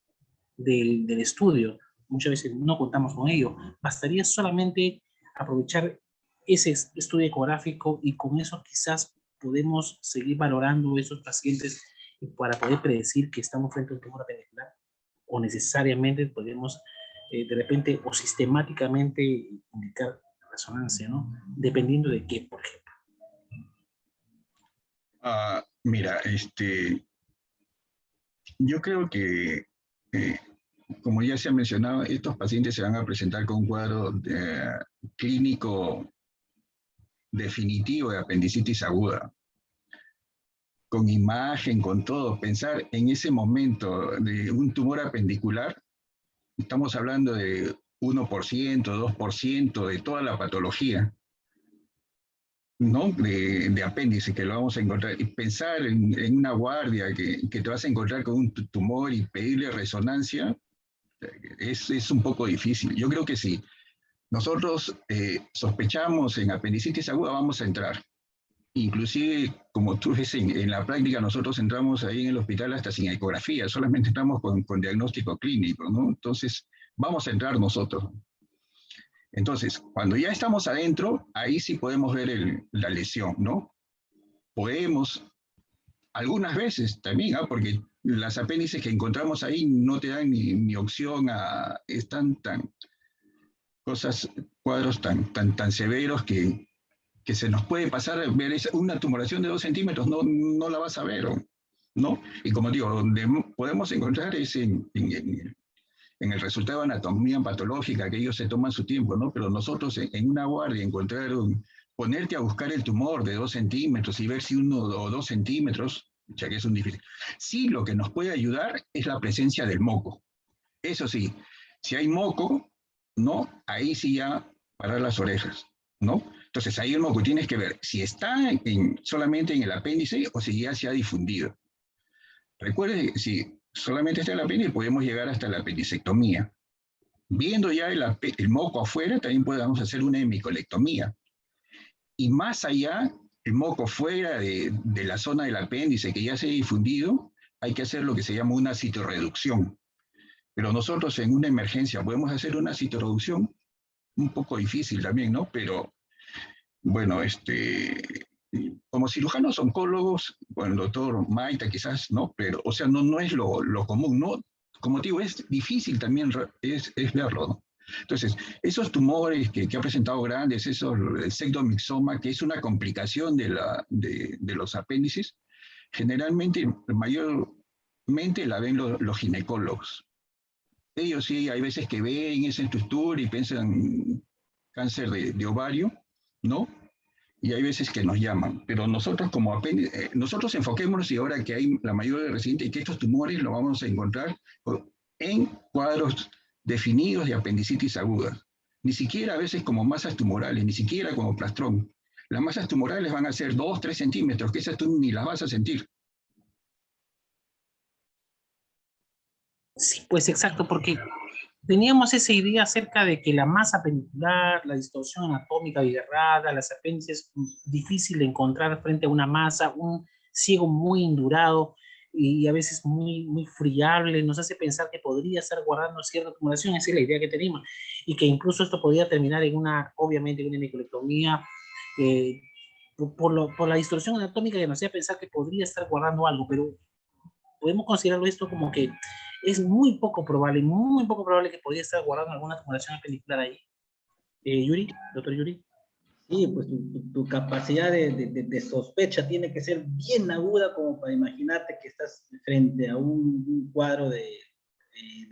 A: del estudio. Muchas veces no contamos con ello. Bastaría solamente aprovechar ese estudio ecográfico y con eso quizás podemos seguir valorando esos pacientes para poder predecir que estamos frente a un tumor apendicular o necesariamente podemos de repente o sistemáticamente indicar resonancia, ¿no? Dependiendo de qué, por ejemplo.
D: Mira, yo creo que, como ya se ha mencionado, estos pacientes se van a presentar con un cuadro clínico definitivo de apendicitis aguda, con imagen, con todo. Pensar en ese momento de un tumor apendicular, estamos hablando de 1%, 2% de toda la patología, ¿no? De apéndice que lo vamos a encontrar. Y pensar en una guardia que te vas a encontrar con un tumor y pedirle resonancia es un poco difícil. Yo creo que sí. Nosotros sospechamos en apendicitis aguda, vamos a entrar. Inclusive, como tú ves, en la práctica nosotros entramos ahí en el hospital hasta sin ecografía, solamente entramos con diagnóstico clínico, ¿no? Entonces, vamos a entrar nosotros. Entonces, cuando ya estamos adentro, ahí sí podemos ver la lesión, ¿no? Podemos, algunas veces también, porque las apéndices que encontramos ahí no te dan ni opción a, están cuadros tan severos que se nos puede pasar ver una tumoración de 2 centímetros, no la vas a ver, ¿no? Y como digo, donde podemos encontrar es en el resultado de anatomía patológica, que ellos se toman su tiempo, ¿no? Pero nosotros en una guardia encontrar ponerte a buscar el tumor de 2 centímetros y ver si 1 o 2 centímetros, ya que es un difícil. Sí, lo que nos puede ayudar es la presencia del moco. Eso sí, si hay moco, ¿no? Ahí sí ya parar las orejas, ¿no? Entonces ahí el moco tienes que ver si está solamente en el apéndice o si ya se ha difundido. Recuerde, si solamente está en el apéndice, podemos llegar hasta la apendicectomía. Viendo ya el moco afuera, también podemos hacer una hemicolectomía. Y más allá, el moco fuera de la zona del apéndice que ya se ha difundido, hay que hacer lo que se llama una citorreducción. Pero nosotros en una emergencia podemos hacer una citorreducción, un poco difícil también, ¿no? Pero, bueno, como cirujanos oncólogos, bueno, el doctor Maita quizás, ¿no? Pero, o sea, no es lo común, ¿no? Como digo, es difícil también es verlo, ¿no? Entonces, esos tumores que ha presentado grandes, el pseudomixoma, que es una complicación de los apéndices, generalmente, mayormente la ven los ginecólogos. Ellos sí, hay veces que ven esa estructura y piensan cáncer de ovario, ¿no? Y hay veces que nos llaman, pero nosotros como apéndice, nosotros enfoquémonos y ahora que hay la mayoría de residentes y que estos tumores los vamos a encontrar en cuadros definidos de apendicitis aguda. Ni siquiera a veces como masas tumorales, ni siquiera como plastrón. Las masas tumorales van a ser 2, 3 centímetros, que esas tú ni las vas a sentir.
A: Sí, pues exacto, porque teníamos esa idea acerca de que la masa apendicular, la distorsión anatómica bigarrada, las apéndices difícil de encontrar frente a una masa, un ciego muy indurado y a veces muy friable, nos hace pensar que podría estar guardando cierta tumoración, esa es la idea que tenemos, y que incluso esto podría terminar en obviamente, en una hemicolectomía, por la distorsión anatómica que nos hacía pensar que podría estar guardando algo, pero podemos considerarlo esto como que es muy poco probable que podría estar guardando alguna tumoración apendicular ahí. Yuri, doctor Yuri.
C: Sí, pues tu capacidad de sospecha tiene que ser bien aguda como para imaginarte que estás frente a un cuadro de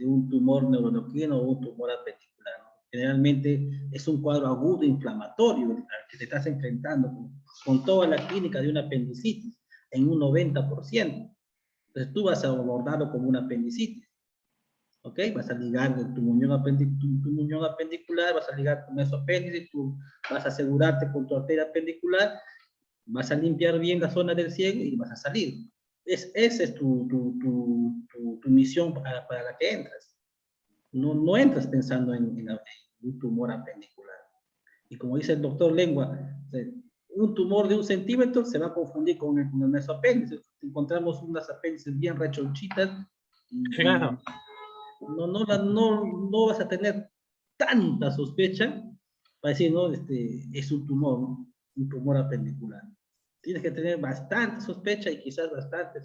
C: un tumor neuroendocrino o un tumor apenticular, ¿no? Generalmente es un cuadro agudo inflamatorio al que te estás enfrentando con toda la clínica de una apendicitis en un 90%. Entonces tú vas a abordarlo como una apendicitis. ¿Ok? Vas a ligar tu muñón apendicular, vas a ligar con eso apéndice, tú vas a asegurarte con tu arteria apendicular, vas a limpiar bien la zona del ciego y vas a salir. Esa es tu misión para la que entras. No entras pensando en un tumor apendicular. Y como dice el doctor Lengua, un tumor de 1 centímetro se va a confundir con el mesopéndice. Encontramos unas apéndices bien rechonchitas y
A: Claro.
C: no vas a tener tanta sospecha para decir, no, es un tumor, ¿no? Un tumor apendicular. Tienes que tener bastante sospecha y quizás bastante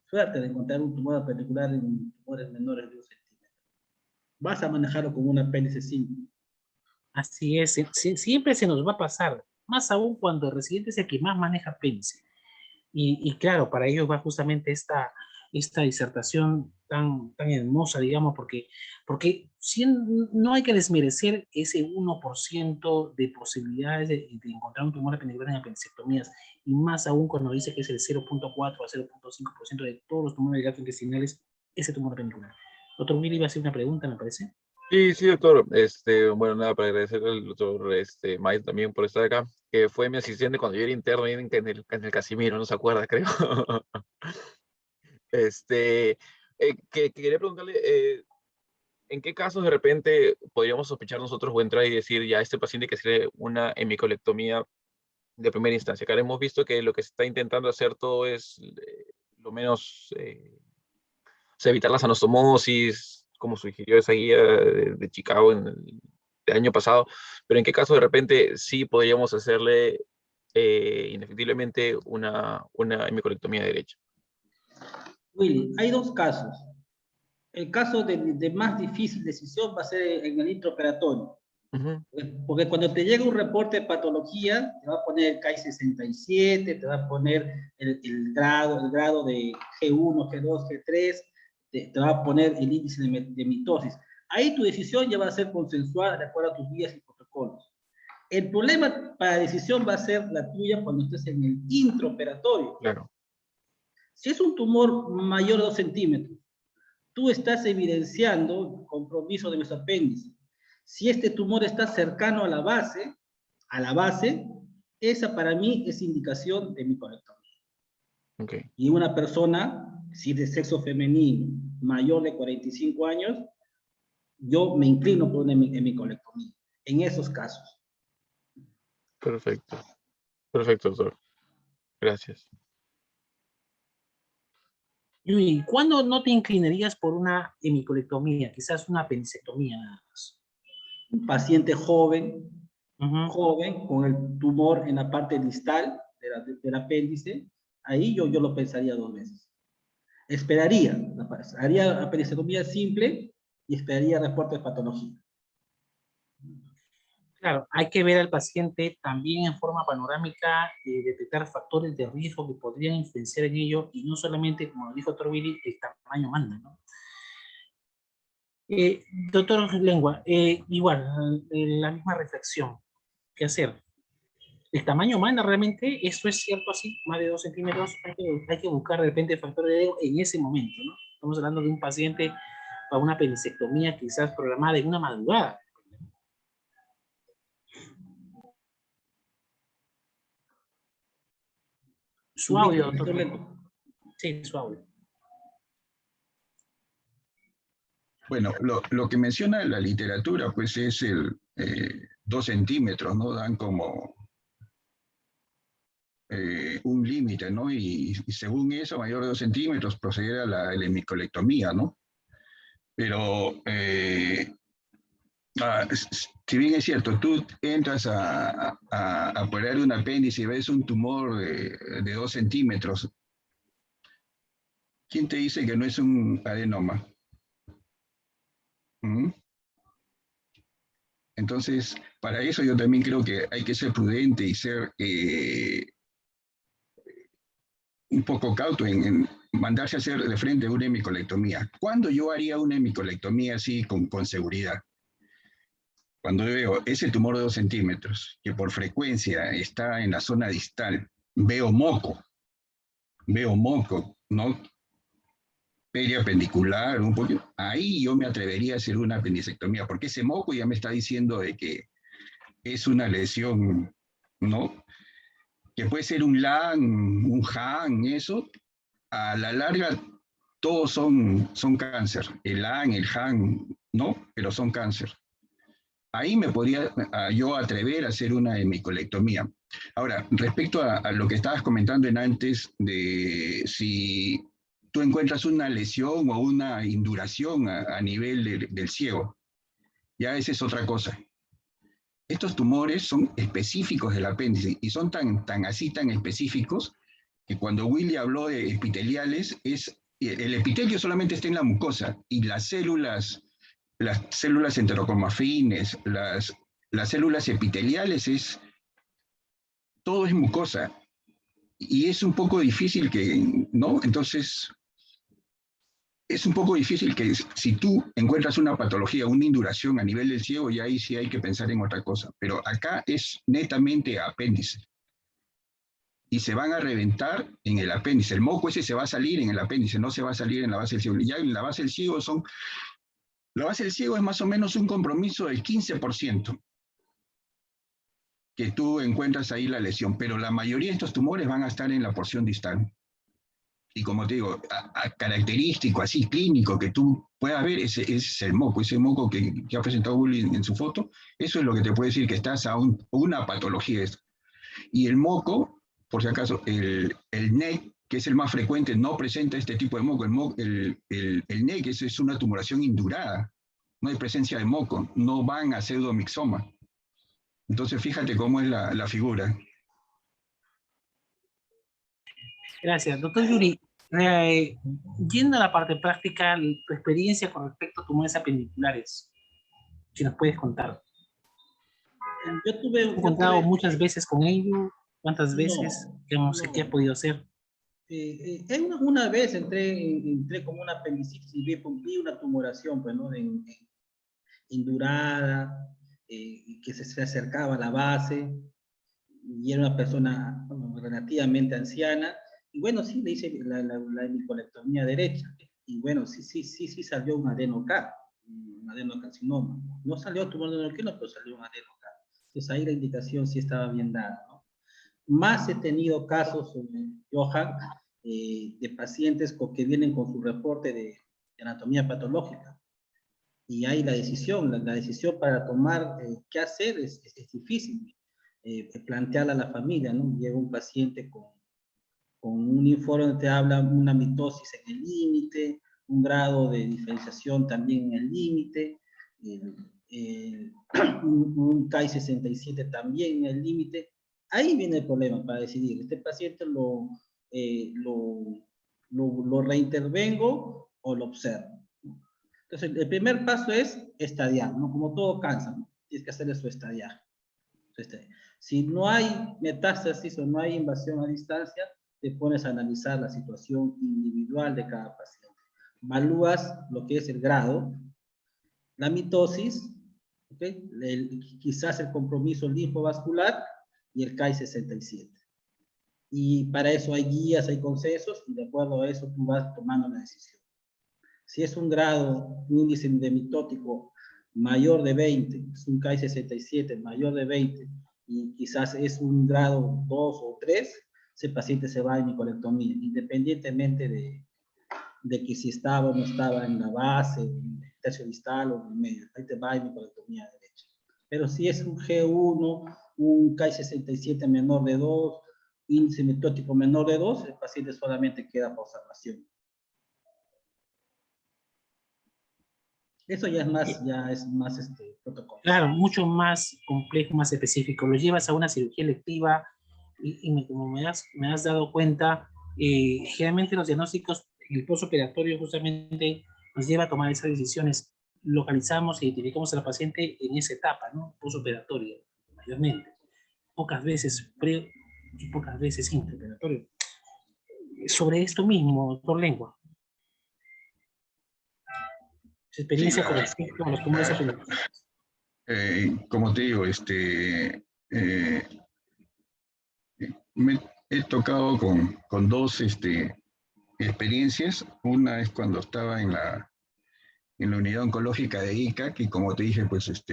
C: suerte de encontrar un tumor apendicular en tumores menores de 1 centímetro. Vas a manejarlo como un apéndice simple.
A: Así es, siempre se nos va a pasar, más aún cuando el residente es el que más maneja apéndice. Y claro, para ellos va justamente esta disertación tan hermosa, digamos, porque no hay que desmerecer ese 1% de posibilidades de encontrar un tumor apendicular en apendicectomías, y más aún cuando dice que es el 0.4 a 0.5% de todos los tumores gastrointestinales, ese tumor apendicular. Doctor Willy iba a hacer una pregunta, me parece.
B: Sí, sí, doctor. Bueno, nada, para agradecer al doctor Mayo también por estar acá, que fue mi asistente cuando yo era interno en el Casimiro, no se acuerda, creo. Este, que quería preguntarle, ¿en qué casos de repente podríamos sospechar nosotros o entrar y decir ya a este paciente que se le una hemicolectomía de primera instancia? Que ahora hemos visto que lo que se está intentando hacer todo es lo menos, o sea, evitar las anastomosis, como sugirió esa guía de Chicago el año pasado, pero ¿en qué caso de repente sí podríamos hacerle indefectiblemente una hemicolectomía derecha?
C: Willy, hay dos casos. El caso de más difícil decisión va a ser en el intraoperatorio.
B: Ujú.
C: Porque cuando te llega un reporte de patología, te va a poner el CAI-67, te va a poner el grado de G1, G2, G3, te va a poner el índice de mitosis. Ahí tu decisión ya va a ser consensuada de acuerdo a tus guías y protocolos. El problema para la decisión va a ser la tuya cuando estés en el intraoperatorio.
B: Claro,
C: Si es un tumor mayor de 2 centímetros, tú estás evidenciando compromiso de nuestro apéndice. Si este tumor está cercano a la base, esa para mí es indicación de micolectomía.
B: ok,
C: Y una persona, si de sexo femenino, mayor de 45 años, yo me inclino por una hemicolectomía, en esos casos.
B: perfecto, perfecto, doctor, gracias.
A: ¿Y cuándo no te inclinarías por una hemicolectomía? Quizás una apendicectomía nada más.
C: Un paciente joven,
A: Ujú.
C: joven, con el tumor en la parte distal del apéndice, ahí yo lo pensaría 2 veces. Esperaría, haría apendicectomía simple y esperaría reporte de patología.
A: Claro, hay que ver al paciente también en forma panorámica, detectar factores de riesgo que podrían influenciar en ello, y no solamente, como dijo doctor Willy, el tamaño manda, ¿no? Doctor Lengua, igual, la misma reflexión. ¿Qué hacer? ¿El tamaño manda realmente? ¿Eso es cierto así? Más de 2 centímetros, hay que buscar de repente factores de riesgo en ese momento, ¿no? Estamos hablando de un paciente para una apendicectomía quizás programada en una madrugada. Su audio, doctor. Sí, su audio.
D: Bueno, lo que menciona la literatura, pues es el 2 centímetros, ¿no? Dan como un límite, ¿no? Y según eso, mayor de 2 centímetros, proceder a la hemicolectomía, ¿no? Pero si bien es cierto, tú entras a operar un apéndice y ves un tumor de 2 centímetros, ¿quién te dice que no es un adenoma? ¿Mm? Entonces, para eso yo también creo que hay que ser prudente y ser un poco cauto en mandarse a hacer de frente una hemicolectomía. ¿Cuándo yo haría una hemicolectomía así con seguridad? Cuando veo ese tumor de 2 centímetros, que por frecuencia está en la zona distal, veo moco, ¿no? Periapendicular, un poquito, ahí yo me atrevería a hacer una apendicectomía, porque ese moco ya me está diciendo de que es una lesión, ¿no? Que puede ser un LAN, un HAN, eso, a la larga todos son cáncer, el LAN, el HAN, ¿no? Pero son cáncer. Ahí me podría yo atrever a hacer una hemicolectomía. Ahora, respecto a lo que estabas comentando en antes de si tú encuentras una lesión o una induración a nivel del ciego, ya esa es otra cosa. Estos tumores son específicos del apéndice y son tan específicos que cuando Willy habló de epiteliales, el epitelio solamente está en la mucosa y las células enterocromafines, las células epiteliales, todo es mucosa. Y es un poco difícil que, ¿no? Entonces, es un poco difícil que si tú encuentras una patología, una induración a nivel del ciego, ya ahí sí hay que pensar en otra cosa. Pero acá es netamente apéndice. Y se van a reventar en el apéndice. El moco ese se va a salir en el apéndice, no se va a salir en la base del ciego. Ya en la base del ciego la base del ciego es más o menos un compromiso del 15% que tú encuentras ahí la lesión, pero la mayoría de estos tumores van a estar en la porción distal. Y como te digo, característico, así clínico, que tú puedas ver, ese es el moco, ese moco que ha presentado Willy en su foto, eso es lo que te puede decir que estás a una patología. Y el moco, por si acaso, el NEC, que es el más frecuente, no presenta este tipo de moco. El NEC es una tumoración indurada, no hay presencia de moco, no van a pseudomixoma. Entonces, fíjate cómo es la figura.
A: Gracias. Doctor Yuri, yendo a la parte práctica, tu experiencia con respecto a tumores apendiculares, si nos puedes contar. ¿Has encontrado muchas veces con ello? ¿Cuántas veces? ¿Qué ha podido hacer?
C: Una vez entré con una apendicitis y vi una tumoración, pues, ¿no? Indurada, que se acercaba a la base, y era una persona, bueno, relativamente anciana, y bueno, sí, le hice la hemicolectomía derecha, y bueno, sí salió un adenocarcinoma. No salió tumor de neuroquino, pero salió un adenocarcinoma. Entonces ahí la indicación sí estaba bien dada, ¿no? Más he tenido casos, Johan, de pacientes que vienen con su reporte de anatomía patológica. Y ahí la decisión para tomar qué hacer es difícil. Plantearla a la familia, ¿no? Llega un paciente con un informe donde te habla una mitosis en el límite, un grado de diferenciación también en el límite, un Ki-67 también en el límite. Ahí viene el problema para decidir, ¿este paciente lo reintervengo o lo observo? Entonces, el primer paso es estadiar, ¿no? Como todo cáncer, ¿no? Tienes que hacerle su estadiar. Si no hay metástasis o no hay invasión a distancia, te pones a analizar la situación individual de cada paciente. Evalúas lo que es el grado, la mitosis, ¿okay? Quizás el compromiso linfovascular y el Ki-67. Y para eso hay guías, hay consensos, y de acuerdo a eso tú vas tomando la decisión. Si es un grado, un índice de mitótico mayor de 20, es un Ki-67 mayor de 20, y quizás es un grado 2 o 3, ese paciente se va a hemicolectomía, independientemente de que si estaba o no estaba en la base, en el tercio distal o en el medio, ahí te va a hemicolectomía derecha. Pero si es un G1, un Ki-67 menor de 2, índice mitótico menor de 2, el paciente solamente queda por observación. Eso ya es más protocolo.
A: Claro, mucho más complejo, más específico. Lo llevas a una cirugía electiva y como me has dado cuenta, generalmente los diagnósticos, el postoperatorio justamente nos lleva a tomar esas decisiones. localizamos e identificamos al paciente en esa etapa, ¿no? Postoperatoria, mayormente. Pocas veces pre y pocas veces intraoperatorio. Sobre esto mismo, doctor Lengua, su experiencia con respecto a los tumores apendiculares.
D: Como te digo, me he tocado con dos experiencias. Una es cuando estaba en la unidad oncológica de ICAC, y como te dije, pues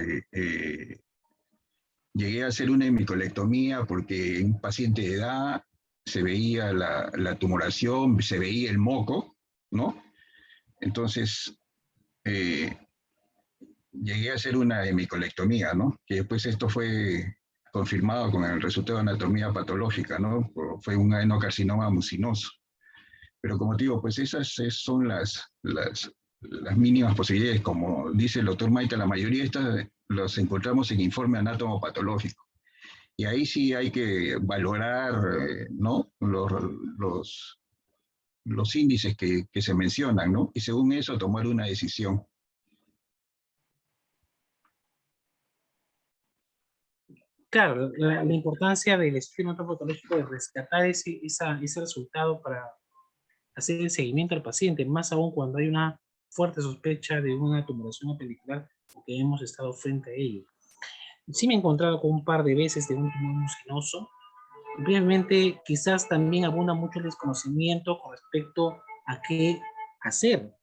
D: llegué a hacer una hemicolectomía porque en un paciente de edad se veía la tumoración, se veía el moco, ¿no? Entonces, llegué a hacer una hemicolectomía, ¿no? Que después esto fue confirmado con el resultado de anatomía patológica, ¿no? Fue un adenocarcinoma mucinoso. Pero como te digo, pues esas son las mínimas posibilidades. Como dice el doctor Maita, la mayoría de estas los encontramos en informe anatomopatológico. Y ahí sí hay que valorar, ¿no? Los índices que se mencionan, ¿no? Y según eso tomar una decisión.
A: Claro, la importancia del estudio patológico de rescatar ese resultado para hacer el seguimiento al paciente, más aún cuando hay una fuerte sospecha de una tumoración apendicular o que hemos estado frente a ello. Sí me he encontrado con un par de veces de un tumor mucinoso. Obviamente, quizás también abunda mucho el desconocimiento con respecto a qué hacer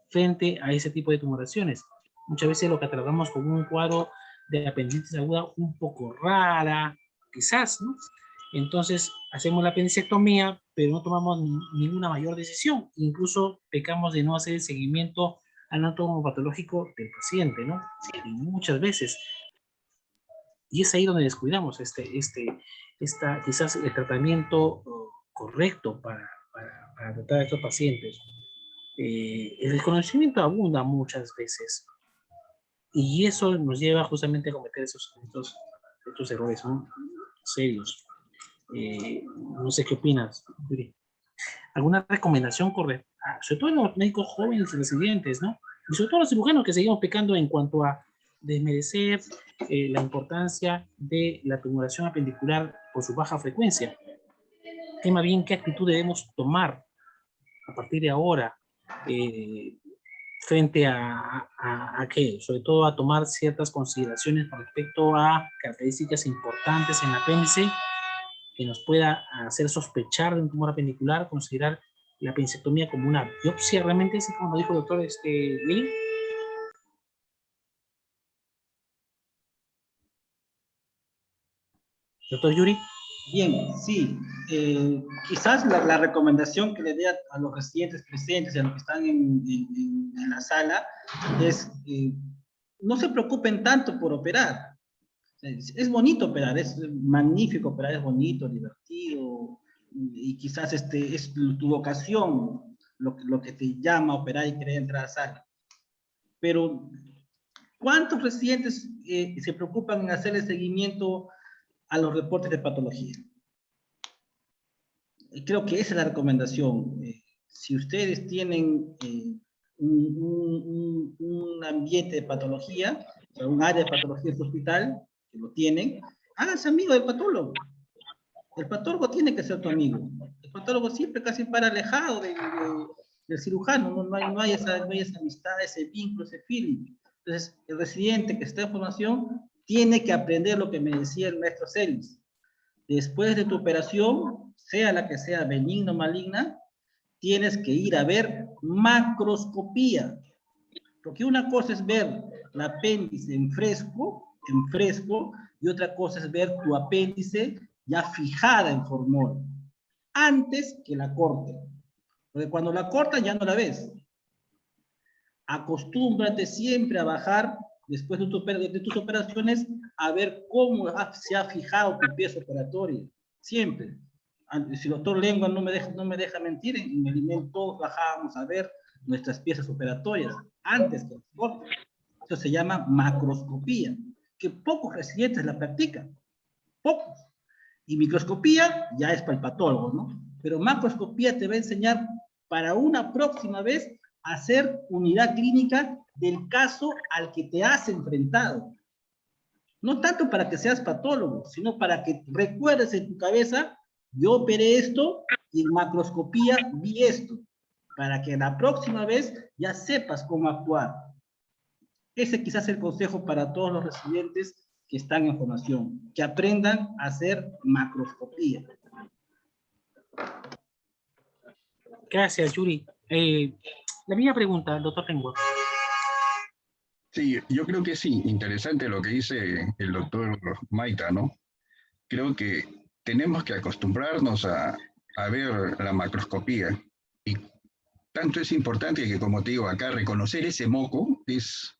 A: frente a ese tipo de tumoraciones. Muchas veces lo catalogamos como un cuadro de apendicitis aguda un poco rara, quizás, ¿no? Entonces, hacemos la apendicectomía, pero no tomamos ninguna mayor decisión. Incluso pecamos de no hacer el seguimiento anatomopatológico del paciente, ¿no? Y muchas veces. Y es ahí donde descuidamos quizás el tratamiento correcto para tratar a estos pacientes. El desconocimiento abunda muchas veces. Y eso nos lleva justamente a cometer estos errores, ¿no? Serios. No sé qué opinas, Yuri. ¿Alguna recomendación correcta? Sobre todo en los médicos jóvenes y residentes, ¿no? Y sobre todo los cirujanos que seguimos pecando en cuanto a desmerecer la importancia de la tumoración apendicular por su baja frecuencia. Más bien, ¿qué actitud debemos tomar a partir de ahora frente a qué? Sobre todo a tomar ciertas consideraciones con respecto a características importantes en el apéndice que nos pueda hacer sospechar de un tumor apendicular, considerar la apendicectomía como una biopsia, realmente, así como lo dijo el doctor Willy. Doctor Yuri.
C: Bien, sí. Quizás la recomendación que le dé a los residentes presentes y a los que están en la sala es no se preocupen tanto por operar. Es bonito operar, es magnífico operar, es bonito, divertido, y quizás es tu vocación lo que te llama a operar y querer entrar a la sala. Pero, ¿cuántos residentes se preocupan en hacer el seguimiento a los reportes de patología? Creo que esa es la recomendación. Si ustedes tienen un ambiente de patología, o sea, un área de patología en su hospital, que lo tienen, háganse amigo del patólogo. El patólogo tiene que ser tu amigo. El patólogo siempre casi para alejado del cirujano, no hay esa amistad, ese vínculo, ese feeling. Entonces, el residente que está en formación tiene que aprender lo que me decía el maestro Celis. Después de tu operación, sea la que sea, benigna o maligna, tienes que ir a ver macroscopía. Porque una cosa es ver el apéndice en fresco, y otra cosa es ver tu apéndice ya fijada en formol, antes que la corte. Porque cuando la cortan ya no la ves. Acostúmbrate siempre a bajar, después de tus operaciones, a ver cómo se ha fijado tu pieza operatoria. Siempre. Si el doctor Lengua no me deja mentir, en el IMEN todos bajábamos a ver nuestras piezas operatorias antes que las corten. Eso se llama macroscopía, que pocos residentes la practican. Pocos. Y microscopía ya es para el patólogo, ¿no? Pero macroscopía te va a enseñar para una próxima vez hacer unidad clínica del caso al que te has enfrentado. No tanto para que seas patólogo, sino para que recuerdes en tu cabeza, yo operé esto y en macroscopía vi esto, para que la próxima vez ya sepas cómo actuar. Ese quizás es el consejo para todos los residentes que están en formación, que aprendan a hacer macroscopía.
A: Gracias, Yuri. La misma pregunta, doctor Lengua.
D: Sí, yo creo que sí, interesante lo que dice el doctor Maita, ¿no? Creo que tenemos que acostumbrarnos a ver la macroscopía. Y tanto es importante que, como te digo acá, reconocer ese moco es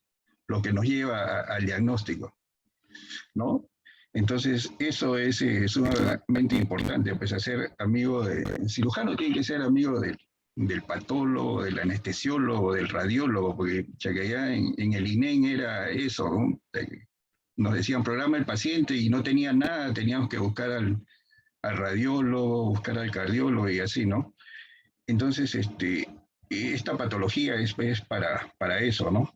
D: lo que nos lleva al diagnóstico, ¿no? Entonces, eso es sumamente importante, pues hacer amigo del cirujano tiene que ser amigo del patólogo, del anestesiólogo, del radiólogo, porque ya que allá en el INEN era eso, ¿no? Nos decían programa el paciente y no tenían nada, teníamos que buscar al radiólogo, buscar al cardiólogo y así, ¿no? Entonces, esta patología es para eso, ¿no?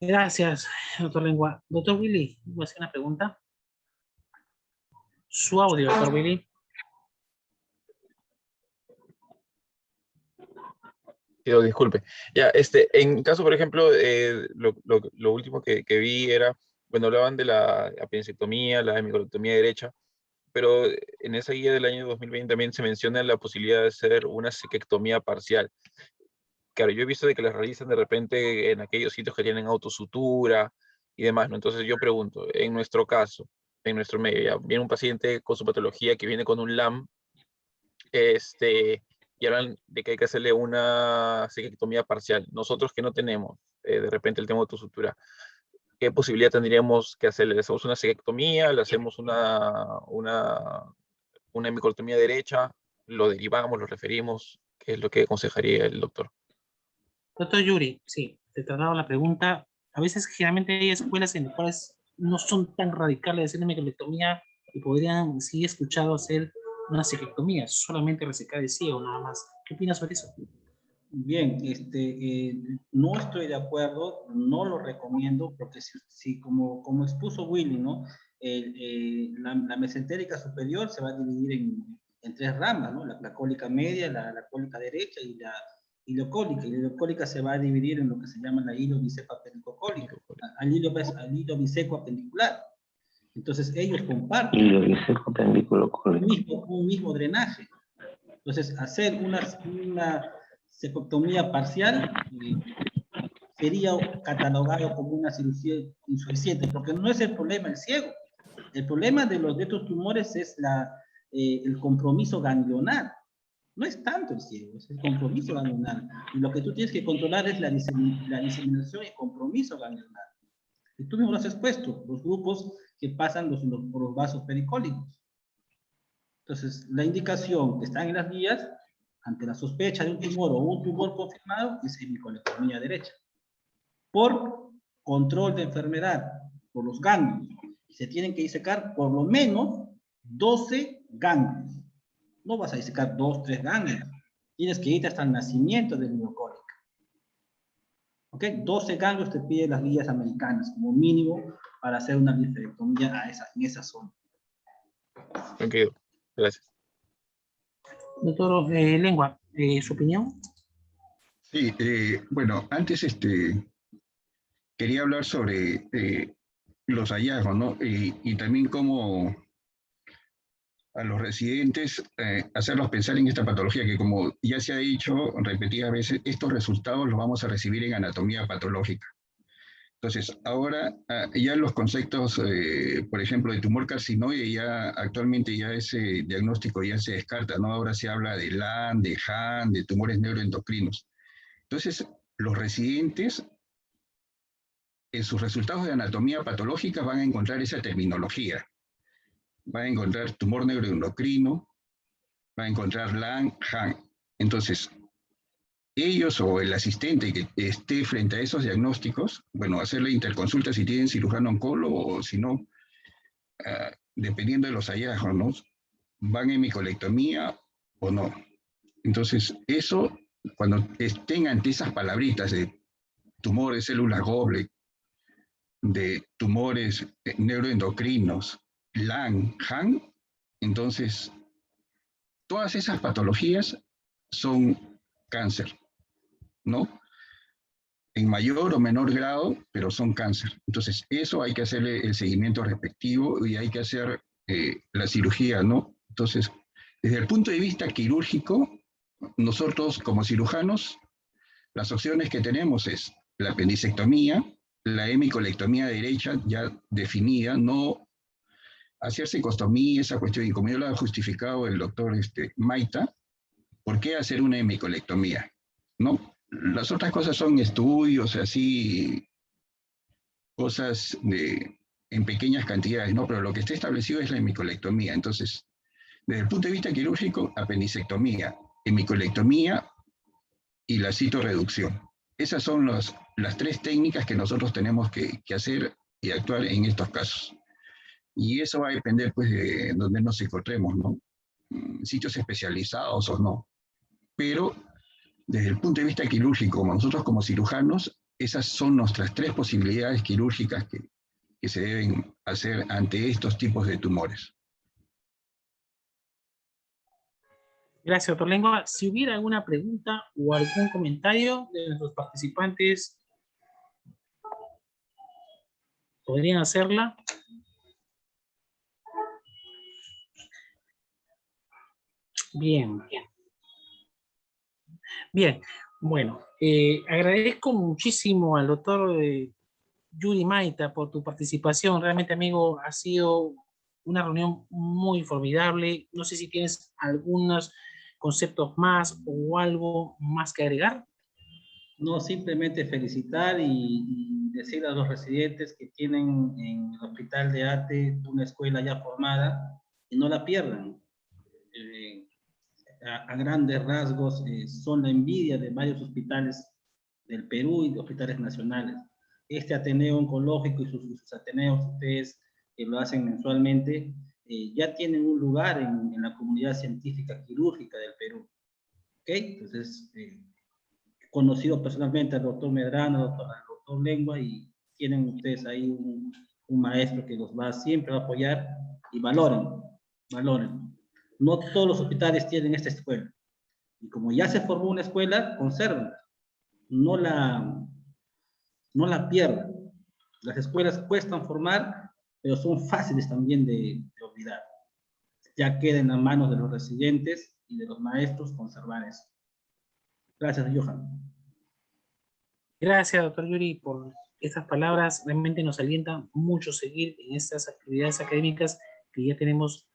A: Gracias, doctor Lengua. Doctor Willy, ¿voy a hacer una pregunta? Su audio, doctor Willy.
B: Pido disculpe. Ya, en caso, por ejemplo, lo último que vi era, bueno, hablaban de la apendicectomía, la hemicolectomía derecha, pero en esa guía del año 2020 también se menciona la posibilidad de hacer una cicectomía parcial. Claro, yo he visto de que las realizan de repente en aquellos sitios que tienen autosutura y demás, ¿no? Entonces yo pregunto, en nuestro caso, en nuestro medio, ya viene un paciente con su patología que viene con un LAM, y hablan de que hay que hacerle una cicectomía parcial. Nosotros que no tenemos, de repente el tema de autosutura, ¿qué posibilidad tendríamos que hacerle? ¿Le hacemos una cicectomía? ¿Le hacemos una hemicolectomía derecha? ¿Lo derivamos? ¿Lo referimos? ¿Qué es lo que aconsejaría el doctor?
A: Doctor Yuri, sí, te trataba la pregunta. A veces, generalmente, hay escuelas en las cuales no son tan radicales de hacer una microlectomía y podrían, sí, escuchado hacer una cicectomía, solamente resecar el ciego, nada más. ¿Qué opinas sobre eso?
C: Bien, no estoy de acuerdo, no lo recomiendo, porque si como expuso Willy, ¿no? La mesentérica superior se va a dividir en tres ramas, ¿no? La cólica media, la cólica derecha y la ilocólica. Y la ilocólica se va a dividir en lo que se llama la hilo biseco apendicocólica, al hilo biseco apendicular. Entonces ellos comparten un mismo drenaje. Entonces, hacer una cectomía parcial sería catalogado como una cirugía insuficiente, porque no es el problema el ciego. El problema de estos tumores es el compromiso ganglionar. No es tanto el ciego, es el compromiso ganglionar. Y lo que tú tienes que controlar es la diseminación y compromiso ganglionar. Y tú mismo lo has expuesto, los grupos que pasan por los vasos pericólicos. Entonces, la indicación que está en las guías, ante la sospecha de un tumor o un tumor confirmado, es hemicolectomía derecha. Por control de enfermedad, por los ganglios, se tienen que disecar por lo menos 12 ganglios. No vas a disecar 2, 3 ganglios. Tienes que irte hasta el nacimiento del miocólica. ¿Ok? 12 ganglios te piden las guías americanas como mínimo para hacer una linfectomía en esa zona.
B: Ok, gracias.
A: Doctor Lengua, ¿su opinión?
D: Sí, bueno, antes quería hablar sobre los hallazgos, ¿no? Y también cómo a los residentes hacerlos pensar en esta patología, que como ya se ha dicho repetidas veces, estos resultados los vamos a recibir en anatomía patológica. Entonces, ahora ya los conceptos, por ejemplo, de tumor carcinoide, ya actualmente ya ese diagnóstico ya se descarta, ¿no? Ahora se habla de LAN, de HAN, de tumores neuroendocrinos. Entonces, los residentes en sus resultados de anatomía patológica van a encontrar esa terminología. Van a encontrar tumor neuroendocrino, van a encontrar LAN, HAN. Entonces, ellos o el asistente que esté frente a esos diagnósticos, bueno, hacer la interconsulta si tienen cirujano oncólogo o si no, dependiendo de los hallazgos, ¿no? ¿Van en hemicolectomía o no? Entonces, eso, cuando estén ante esas palabritas de tumores de células Goblet, de tumores neuroendocrinos, LAN, HAN, entonces todas esas patologías son cáncer, ¿no? En mayor o menor grado, pero son cáncer. Entonces, eso hay que hacerle el seguimiento respectivo y hay que hacer la cirugía, ¿no? Entonces, desde el punto de vista quirúrgico, nosotros como cirujanos, las opciones que tenemos es la apendicectomía, la hemicolectomía derecha ya definida, no hacerse costomía, esa cuestión, y como yo lo ha justificado el doctor Maita, ¿por qué hacer una hemicolectomía? ¿No? Las otras cosas son estudios, así, cosas en pequeñas cantidades, ¿no? Pero lo que está establecido es la hemicolectomía. Entonces, desde el punto de vista quirúrgico, apendicectomía, hemicolectomía y la citorreducción. Esas son las tres técnicas que nosotros tenemos que hacer y actuar en estos casos. Y eso va a depender, pues, de donde nos encontremos, ¿no? Sitios especializados o no. Pero, desde el punto de vista quirúrgico, como nosotros como cirujanos, esas son nuestras tres posibilidades quirúrgicas que se deben hacer ante estos tipos de tumores.
A: Gracias, doctor Lengua. Si hubiera alguna pregunta o algún comentario de nuestros participantes, ¿podrían hacerla? Bien, bien. Bien, bueno, agradezco muchísimo al doctor Yuri Maita por tu participación. Realmente, amigo, ha sido una reunión muy formidable. No sé si tienes algunos conceptos más o algo más que agregar.
C: No, simplemente felicitar y decir a los residentes que tienen en el Hospital de Ate una escuela ya formada, y no la pierdan. A grandes rasgos son la envidia de varios hospitales del Perú y de hospitales nacionales. Este Ateneo Oncológico y sus Ateneos, ustedes que lo hacen mensualmente, ya tienen un lugar en la comunidad científica quirúrgica del Perú. ¿Ok? Entonces, conocido personalmente al doctor Medrano, al doctor Lengua, y tienen ustedes ahí un maestro que los va siempre a apoyar, y valoren, valoren. No todos los hospitales tienen esta escuela. Y como ya se formó una escuela, conservan. No la pierdan. Las escuelas cuestan formar, pero son fáciles también de olvidar. Ya queda en las manos de los residentes y de los maestros conservar eso. Gracias, Johan.
A: Gracias, doctor Yuri, por estas palabras. Realmente nos alienta mucho seguir en estas actividades académicas que ya tenemos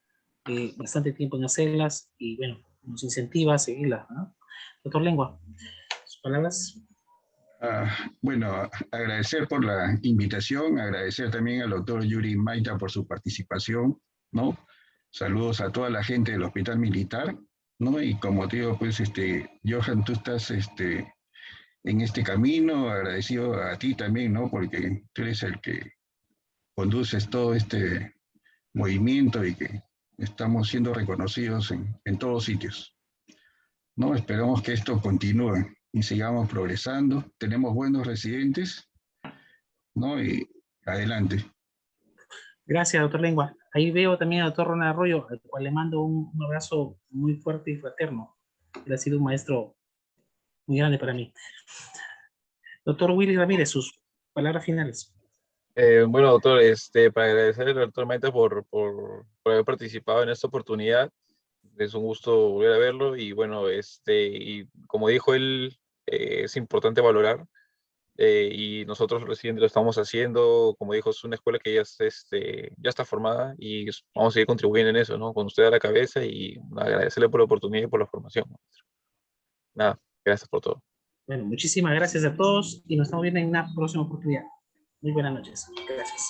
A: bastante tiempo en hacerlas y, bueno, nos incentiva a seguirlas, ¿no? Doctor Lengua, sus palabras.
D: Bueno, agradecer por la invitación, agradecer también al doctor Yuri Maita por su participación, ¿no? Saludos a toda la gente del Hospital Militar, ¿no? Y como te digo, pues, Johan, tú estás en este camino, agradecido a ti también, ¿no? Porque tú eres el que conduces todo este movimiento y que estamos siendo reconocidos en todos sitios, ¿no? Esperamos que esto continúe y sigamos progresando. Tenemos buenos residentes, ¿no? Y adelante.
A: Gracias, doctor Lengua. Ahí veo también al doctor Ronald Arroyo, al cual le mando un abrazo muy fuerte y fraterno. Él ha sido un maestro muy grande para mí. Doctor Willy Ramírez, sus palabras finales.
B: Bueno, doctor, para agradecer al doctor Maita por haber participado en esta oportunidad. Es un gusto volver a verlo y bueno, y como dijo él, es importante valorar y nosotros recién lo estamos haciendo. Como dijo, es una escuela que ya está formada y vamos a seguir contribuyendo en eso, ¿no? Con usted a la cabeza y agradecerle por la oportunidad y por la formación. Nada, gracias por todo.
A: Bueno, muchísimas gracias a todos y nos estamos viendo en una próxima oportunidad. Muy buenas noches. Gracias.